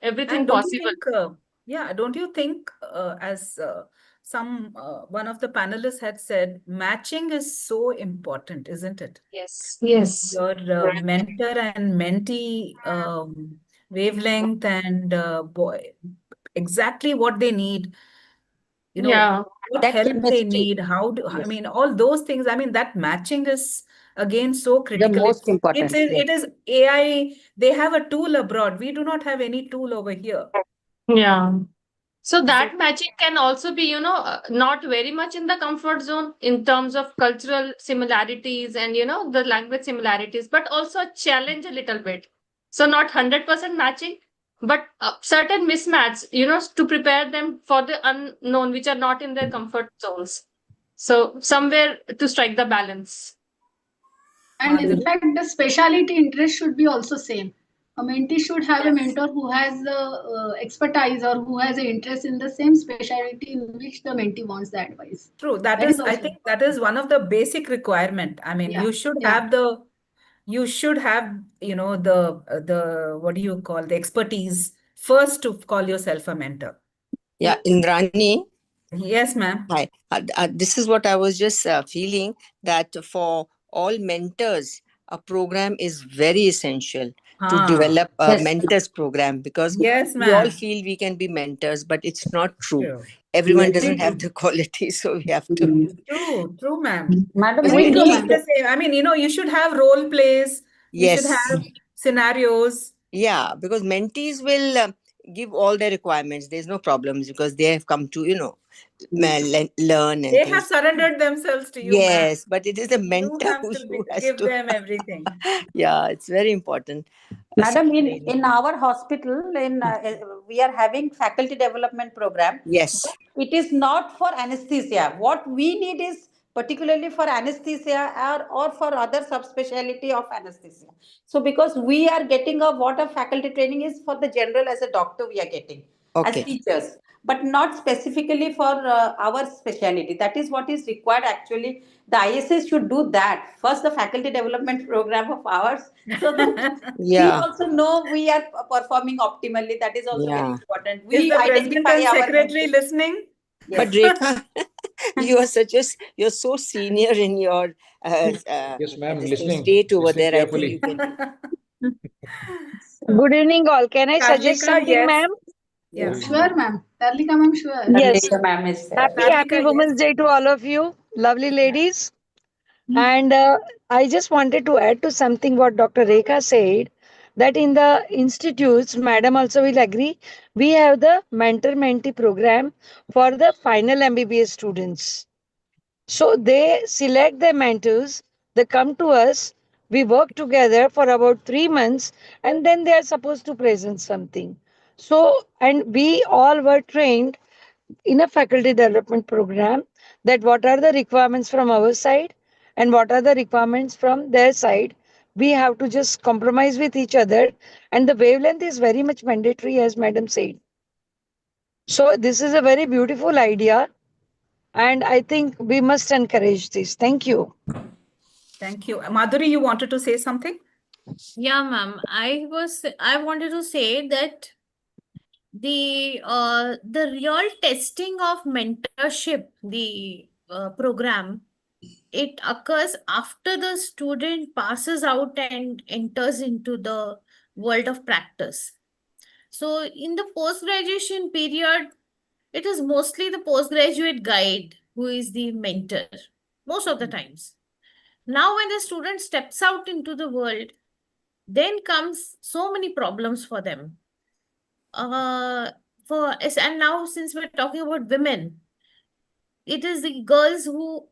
everything And don't possible. you think, don't you think, as one of the panelists had said, matching is so important, isn't it? Yes. Yes. Your mentor and mentee wavelength and exactly what they need, what That help they chemistry. need, I Yes. mean, all those things. I mean, that matching is again so The critical. most important. It is AI. They have a tool abroad. We do not have any tool over here. Yeah. So that matching can also be, not very much in the comfort zone in terms of cultural similarities and, the language similarities, but also a challenge a little bit. So not 100% matching, but certain mismatch, to prepare them for the unknown, which are not in their comfort zones. So somewhere to strike the balance. And in fact, the specialty interest should be also same. A mentee should have a mentor who has the expertise or who has an interest in the same specialty in which the mentee wants the advice. True. That is, I think that is one of the basic requirement. I mean, you should have the, the what do you call, the expertise first to call yourself a mentor. Yeah, Indrani. Yes, ma'am. Hi. This is what I was just feeling, that for all mentors, a program is very essential to develop a mentors program, because we all feel we can be mentors, but it's not true. Everyone doesn't have the quality, so we have to. True, ma'am. Madam, We we need the same. I mean, you should have role plays. You should Yes. have scenarios. Yeah, because mentees will give all their requirements. There's no problems because they have come to, learn and They things. have surrendered themselves to you, ma'am. Yes, but it is the You mentor have to who has give to. them everything. Yeah, it's very important. Madam, in our hospital, we are having faculty development program. Yes. It is not for anesthesia. What we need is particularly for anesthesia or for other subspecialty of anesthesia. So because we are getting what a faculty training is for the general, as a doctor we are getting as teachers, but not specifically for our specialty. That is what is required actually. The ISS should do that first, the faculty development program of ours, so that we also know we are performing optimally. That is also very important. Is We the president identify and our secretary listening? But Rekha, you're so senior in your Yes, ma'am, listening. state over Listening there. I think carefully. you can. Good evening, all. Can I suggest Tarlika, something, yes. ma'am? Yeah. Sure, ma'am. Tarlika ma'am, sure. Yes. ma'am is there. Happy Women's Day to all of you, lovely ladies. And I just wanted to add to something what Dr. Rekha said, that in the institutes, madam also will agree, we have the mentor-mentee program for the final MBBS students. So they select their mentors, they come to us, we work together for about 3 months, and then they are supposed to present something. So, and we all were trained in a faculty development program, that what are the requirements from our side and what are the requirements from their side. We have to just compromise with each other, and the wavelength is very much mandatory, as madam said. So this is a very beautiful idea, and I think we must encourage this. Thank you. Thank you. Madhuri, you wanted to say something? Yeah, ma'am. I wanted to say that the real testing of mentorship, the program, it occurs after the student passes out and enters into the world of practice. So in the post-graduation period, it is mostly the postgraduate guide who is the mentor, most of the times. Now, when the student steps out into the world, then comes so many problems for them. And now, since we're talking about women, it is the girls who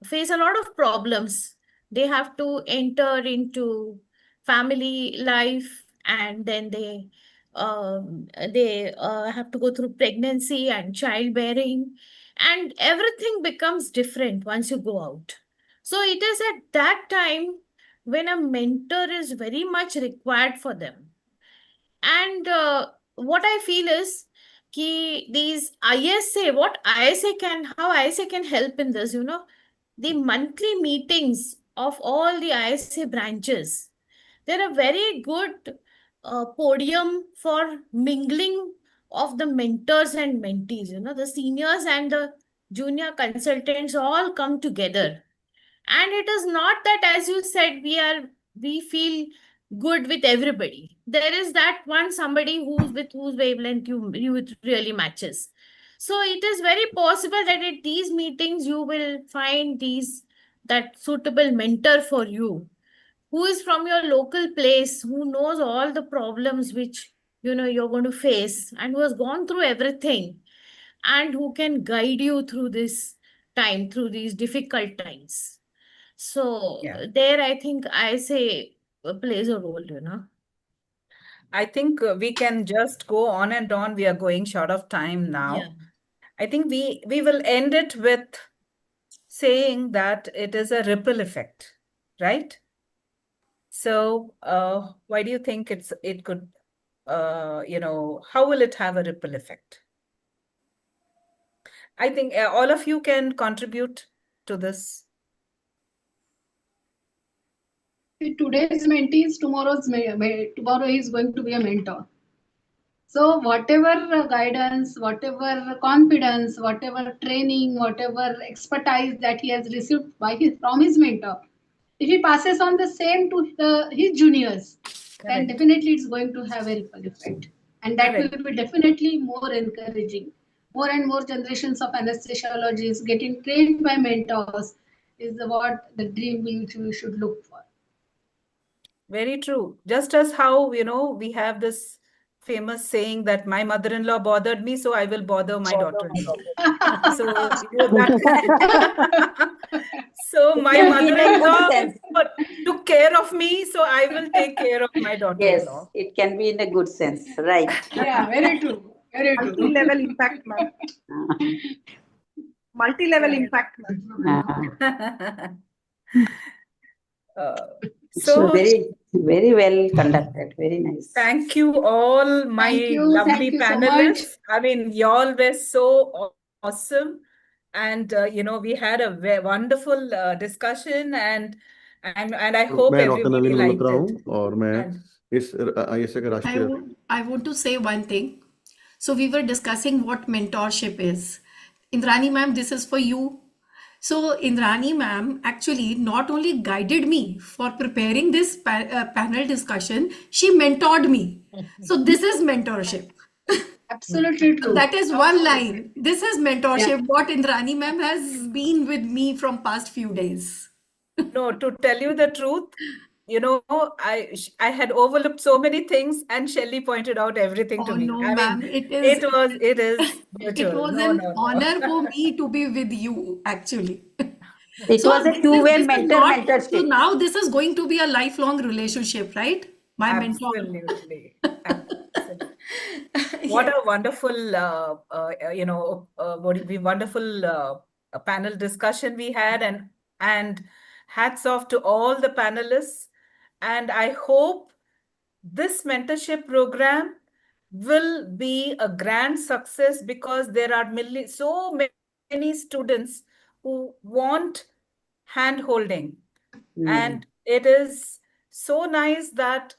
face a lot of problems. They have to enter into family life, and then they have to go through pregnancy and childbearing, and everything becomes different once you go out. So it is at that time when a mentor is very much required for them. And what I feel is these how ISA can help in this, the monthly meetings of all the ISA branches. They're a very good podium for mingling of the mentors and mentees, the seniors and the junior consultants all come together. And it is not that, as you said, we feel good with everybody. There is that one somebody whose wavelength you it really matches. So it is very possible that at these meetings you will find that suitable mentor for you, who is from your local place, who knows all the problems which you're going to face, and who has gone through everything, and who can guide you through this time, through these difficult times. So Yeah. there, I think I say plays a role, I think we can just go on and on. We are going short of time now. Yeah. I think we will end it with saying that it is a ripple effect, right? So why do you think it could, how will it have a ripple effect? I think all of you can contribute to this. Today's mentee is tomorrow is going to be a mentor. So whatever guidance, whatever confidence, whatever training, whatever expertise that he has received from his mentor, if he passes on the same to his juniors, then definitely it's going to have a ripple effect. And that will be definitely more encouraging. More and more generations of anesthesiologists getting trained by mentors is what the dream which we should look for. Very true. Just as how, we have this famous saying that my mother-in-law bothered me, so I will bother my daughter-in-law. So my mother-in-law took care of me, so I will take care of my daughter-in-law. Yes, it can be in a good sense, right? Yeah, very true. Very true. Multi-level impact, ma'am. Multi-level impact, ma'am. So very well conducted. Very nice. Thank you all, my lovely panelists. I mean, y'all were so awesome. And, we had a wonderful discussion, and I hope मैं doctor everybody Naveen liked Malhotra it. हूँ और मैं इस ISA का राष्ट्रीय I want to say one thing. So we were discussing what mentorship is. Indrani ma'am, this is for you. So Indrani ma'am actually not only guided me for preparing this panel discussion, she mentored me. So this is mentorship. Absolutely true. That is one line. This is mentorship, what Indrani ma'am has been with me from past few days. No, to tell you the truth, I had overlooked so many things, and Shelley pointed out everything to me. No, I ma'am, mean, it it is it was no, an no. honor for me to be with you, actually. It was a two-way mentorship. So now this is going to be a lifelong relationship, right? My mentor. Absolutely. What a wonderful, wonderful panel discussion we had, and hats off to all the panelists. And I hope this mentorship program will be a grand success, because there are so many students who want hand-holding. And it is so nice that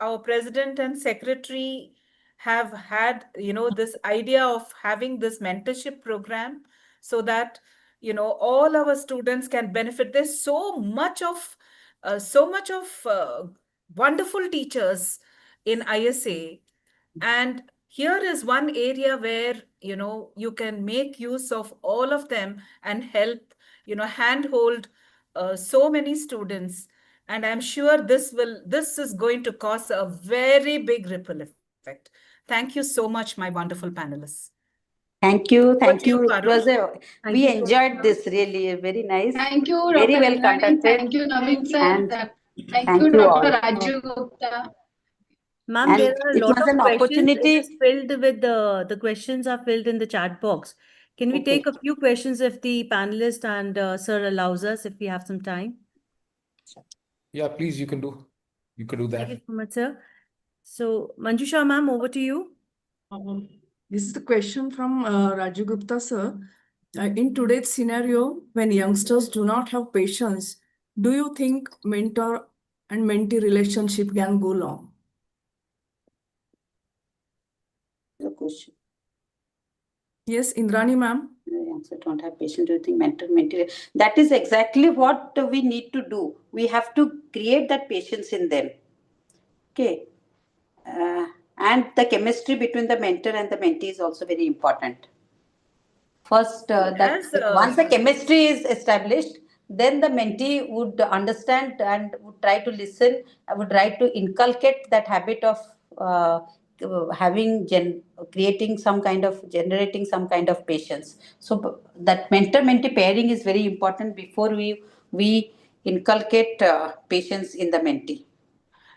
our president and secretary have had, this idea of having this mentorship program, so that, all our students can benefit. There's so much of wonderful teachers in ISA. And here is one area where, you can make use of all of them and help, handhold so many students. And I'm sure this is going to cause a very big ripple effect. Thank you so much, my wonderful panelists. Thank you. Thank you. Parul. It was we enjoyed this really very nice. Thank you, very Dr. well Indrani. conducted. Thank you, Naveen sir. And thank you, Dr. all. Raju Gupta. Ma'am, And there are a it lot was of an questions. opportunity. It is filled with the questions are filled in the chat box. Can we take a few questions if the panelist and sir allows us, if we have some time? Yeah, please, you can do that. Thank you so much, sir. So, Manjusha ma'am, over to you. This is the question from Raju Gupta, sir. In today's scenario, when youngsters do not have patience, do you think mentor and mentee relationship can go long? The question. Yes, Indrani ma'am. Youngsters don't have patience. Do you think mentee? That is exactly what we need to do. We have to create that patience in them. Okay. And the chemistry between the mentor and the mentee is also very important. First, once the chemistry is established, then the mentee would understand and would try to listen, would try to inculcate that habit of generating some kind of patience. So that mentor-mentee pairing is very important before we inculcate patience in the mentee.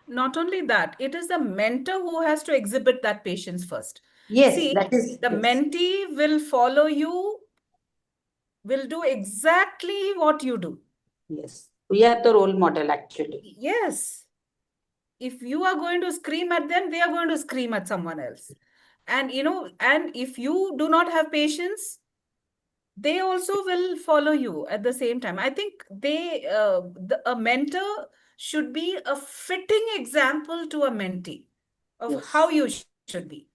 Not only that, it is the mentor who has to exhibit that patience first. Yes, See, that is the mentee will follow you, will do exactly what you do. Yes, we are the role model actually. Yes. If you are going to scream at them, they are going to scream at someone else. And and if you do not have patience, they also will follow you at the same time. I think a mentor should be a fitting example to a mentee of how you should be.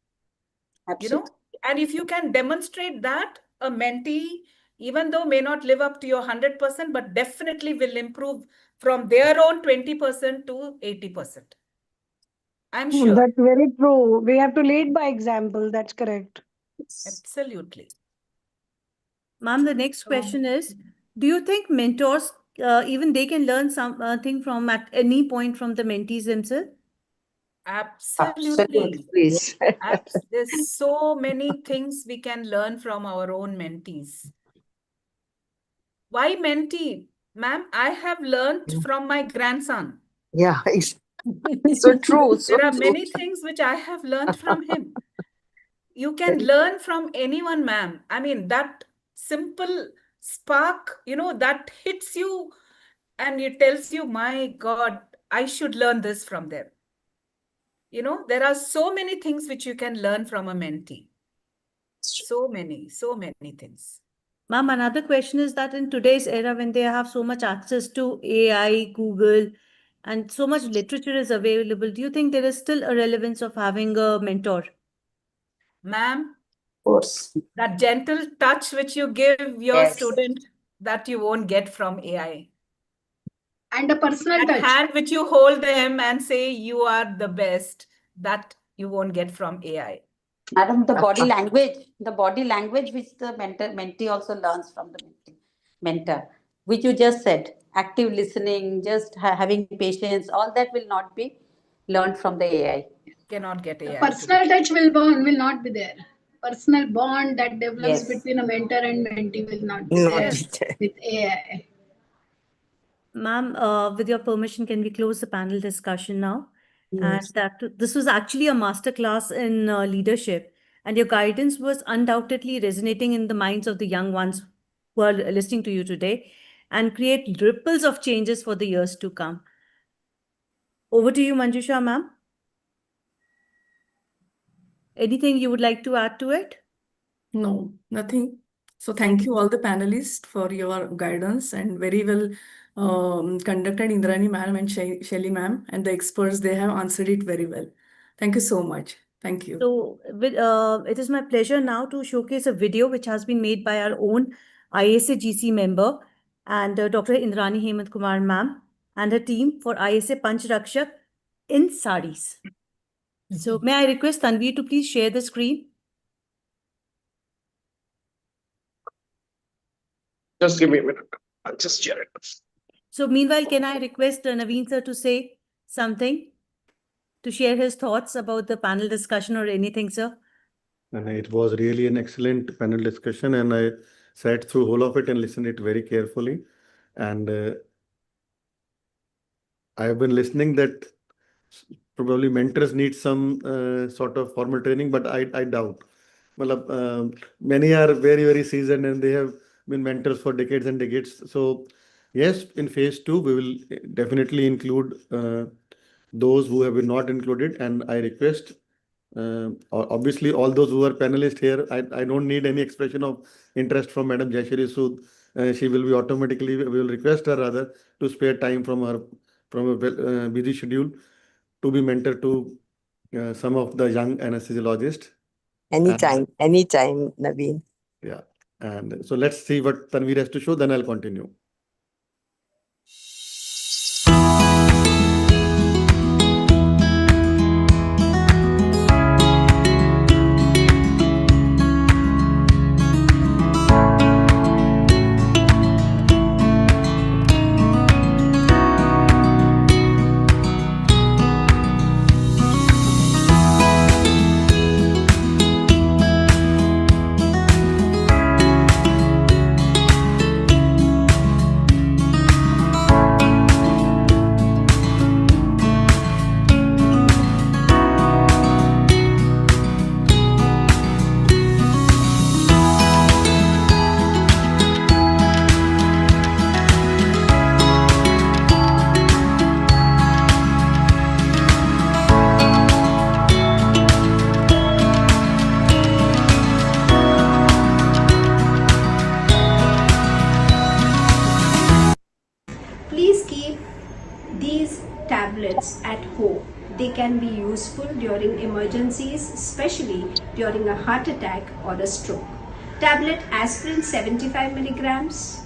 Absolutely. And if you can demonstrate that, a mentee, even though may not live up to your 100%, but definitely will improve from their own 20% to 80%. I'm sure. That's very true. We have to lead by example. That's correct. Absolutely. Ma'am, the next question is, do you think mentors, even they can learn something from at any point from the mentees themselves? Absolutely. Please. There's so many things we can learn from our own mentees. Why mentee? Ma'am, I have learned from my grandson. Yeah, so true. So There are true. many things which I have learned from him. You can learn from anyone, ma'am. I mean, that simple spark, that hits you and it tells you, my God, I should learn this from them. There are so many things which you can learn from a mentee. So many things. Ma'am, another question is that in today's era, when they have so much access to AI, Google, and so much literature is available, do you think there is still a relevance of having a mentor? Ma'am, of course, that gentle touch which you give your student, that you won't get from AI. And a personal That touch. hand which you hold them and say you are the best, that you won't get from AI. Madam, the body language which the mentee also learns from the mentor, which you just said, active listening, just having patience, all that will not be learned from the AI. Cannot get AI. Personal touch will not be there. Personal bond that develops Yes. between a mentor and mentee will not be Not there there. with AI. Ma'am, with your permission, can we close the panel discussion now? Yes. And this was actually a masterclass in leadership, and your guidance was undoubtedly resonating in the minds of the young ones who are listening to you today, and create ripples of changes for the years to come. Over to you, Manjusha, ma'am. Anything you would like to add to it? No, nothing. So thank you all the panelists for your guidance and very well conducted, Indrani ma'am and Shelly ma'am, and the experts, they have answered it very well. Thank you so much. Thank you. So it is my pleasure now to showcase a video which has been made by our own ISA GC member and Dr. Indrani Hemant Kumar ma'am and her team for ISA Panch Rakshak in sarees. So may I request Tanvi to please share the screen? Just give me a minute. I'll just share it. So meanwhile, can I request Naveen sir to say something, to share his thoughts about the panel discussion or anything, sir? And it was really an excellent panel discussion, and I sat through whole of it and listened it very carefully. And I have been listening that probably mentors need some sort of formal training, but I doubt. Well, many are very, very seasoned and they have been mentors for decades and decades. So yes, in phase 2, we will definitely include those who have been not included. And I request, obviously, all those who are panelists here, I don't need any expression of interest from Madam Jayashri Sood. She will be automatically, we will request her rather to spare time from a busy schedule to be mentor to some of the young anesthesiologists. Anytime, Naveen. Yeah. And so let's see what Tanveer has to show, then I'll continue. useful during emergencies, especially during a heart attack or a stroke. Tablet aspirin 75 milligrams,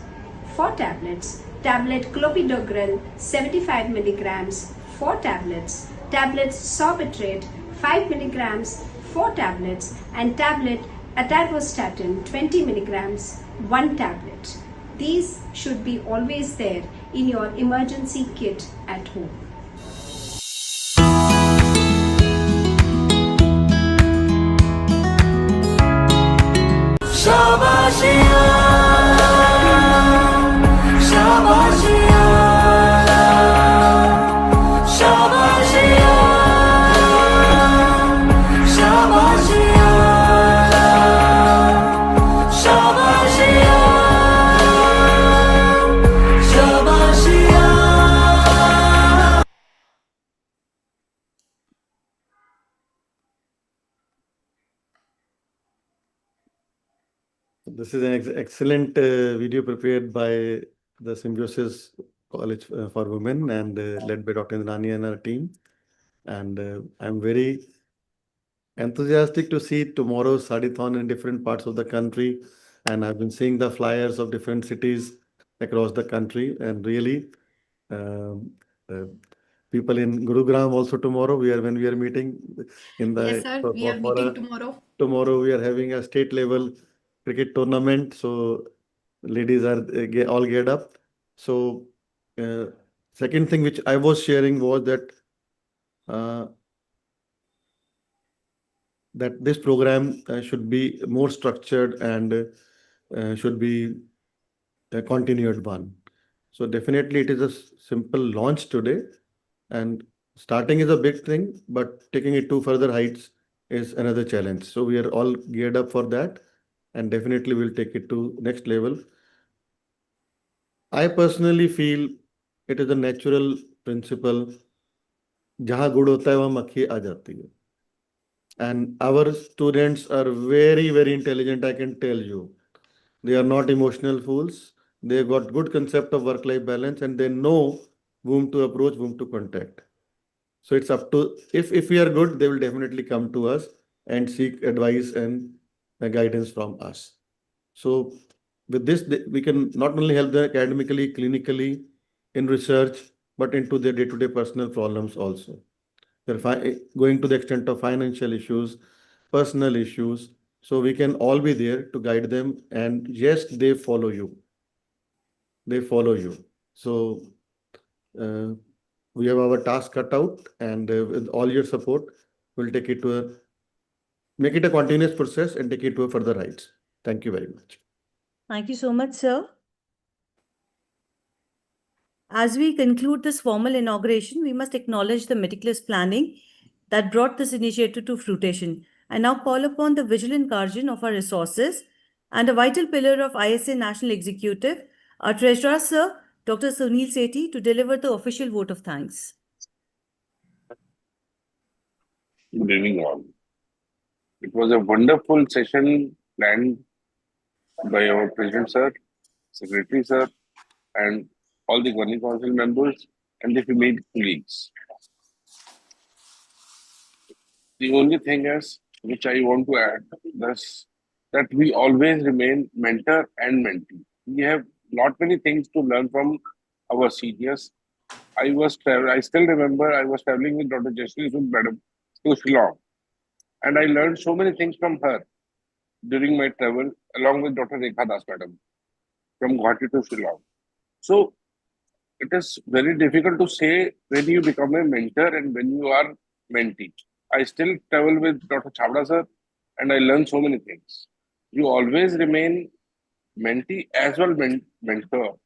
4 tablets. Tablet clopidogrel 75 milligrams, 4 tablets. Tablets sorbitrate 5 milligrams, 4 tablets. And tablet atorvastatin 20 milligrams, 1 tablet. These should be always there in your emergency kit at home. Shabashia, Shabashia, Shabashia, Shabashia, Shabashia, Shabashia. This is an excellent video prepared by the Symbiosis College for Women and led by Dr. Indrani and her team. And I'm very enthusiastic to see tomorrow's Sadithon in different parts of the country. And I've been seeing the flyers of different cities across the country. And really, um, uh, people in Gurugram also tomorrow, when we are meeting in the Yes, sir. We are for meeting tomorrow. tomorrow we are having a state level cricket tournament. So ladies are all geared up. So second thing which I was sharing was that that this program should be more structured and should be a continued one. So definitely it is a simple launch today, and starting is a big thing, but taking it to further heights is another challenge. So we are all geared up for that, and definitely we'll take it to next level. I personally feel it is a natural principle. जहाँ गुड़ होता है वहाँ मक्खी आ जाती है. And our students are very, very intelligent, I can tell you. They are not emotional fools. They got good concept of work-life balance and they know whom to approach, whom to contact. So it's up to, if we are good, they will definitely come to us and seek advice and guidance from us. So with this, we can not only help them academically, clinically, in research, but into their day-to-day personal problems also. They're going to the extent of financial issues, personal issues. So we can all be there to guide them. And yes, they follow you. They follow you. So we have our task cut out, and with all your support, we'll take it to make it a continuous process and take it to a further heights. Thank you very much. Thank you so much, sir. As we conclude this formal inauguration, we must acknowledge the meticulous planning that brought this initiative to fruition. I now call upon the vigilant guardian of our resources and a vital pillar of ISA National Executive, our Treasurer, Sir, Dr. Sunil Sethi, to deliver the official vote of thanks. Good evening, all. It was a wonderful session planned by our President, Sir, Secretary, Sir, and all the Governing Council members and the female colleagues. The only thing is, which I want to add, is that we always remain mentor and mentee. We have not many things to learn from our seniors. I still remember I was traveling with Dr. Jayashree Sood Madam to Shillong, and I learned so many things from her during my travel, along with Dr. Rekha Das Madam from Guwahati to Shillong. So it is very difficult to say when you become a mentor and when you are mentee. I still travel with Dr. Chavda sir, and I learn so many things. You always remain mentee as well mentor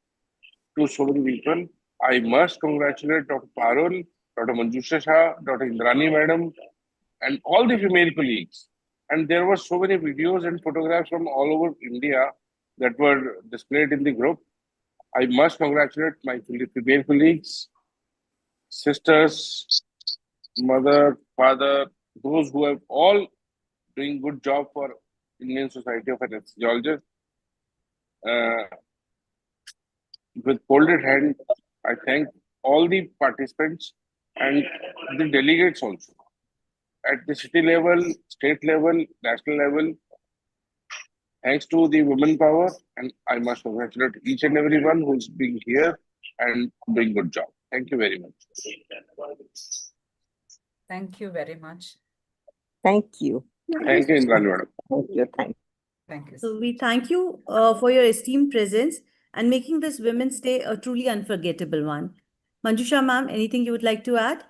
to so many people. I must congratulate Dr. Parul, Dr. Manjusha Shah, Dr. Indrani Madam, and all the female colleagues. And there were so many videos and photographs from all over India that were displayed in the group. I must congratulate my female colleagues, sisters, mother, father, those who have all doing good job for Indian Society of Anesthesiologists. With folded hand, I thank all the participants and the delegates also. at the city level, state level, national level, thanks to the women power. And I must congratulate each and everyone who's being here and doing good job. Thank you very much. Thank you very much. Thank you. Thank you, Indrani madam. Thank you. Thank you. So we thank you for your esteemed presence and making this Women's Day a truly unforgettable one. Manjusha ma'am, anything you would like to add?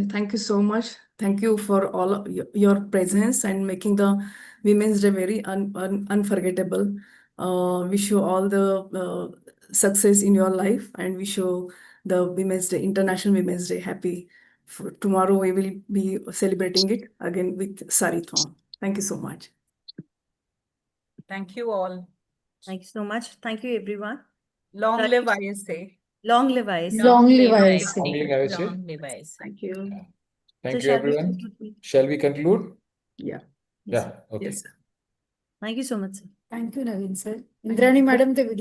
Thank you so much. Thank you for all of your presence and making the Women's Day very unforgettable. Wish you all the success in your life and wish you the Women's Day, International Women's Day happy. For tomorrow we will be celebrating it again with Sarithon. Thank you so much. Thank you all. Thank you so much. Thank you, everyone. Long Right. live ISA. Long live ISA. Long live ISA. Long live ISA. Long live ISA. Thank you. Thank So you, shall we everyone. conclude? Shall we conclude? Yeah. Yeah. Okay. Yes, sir. Thank you so much, sir. Thank you, Naveen sir. Indrani madam, the video.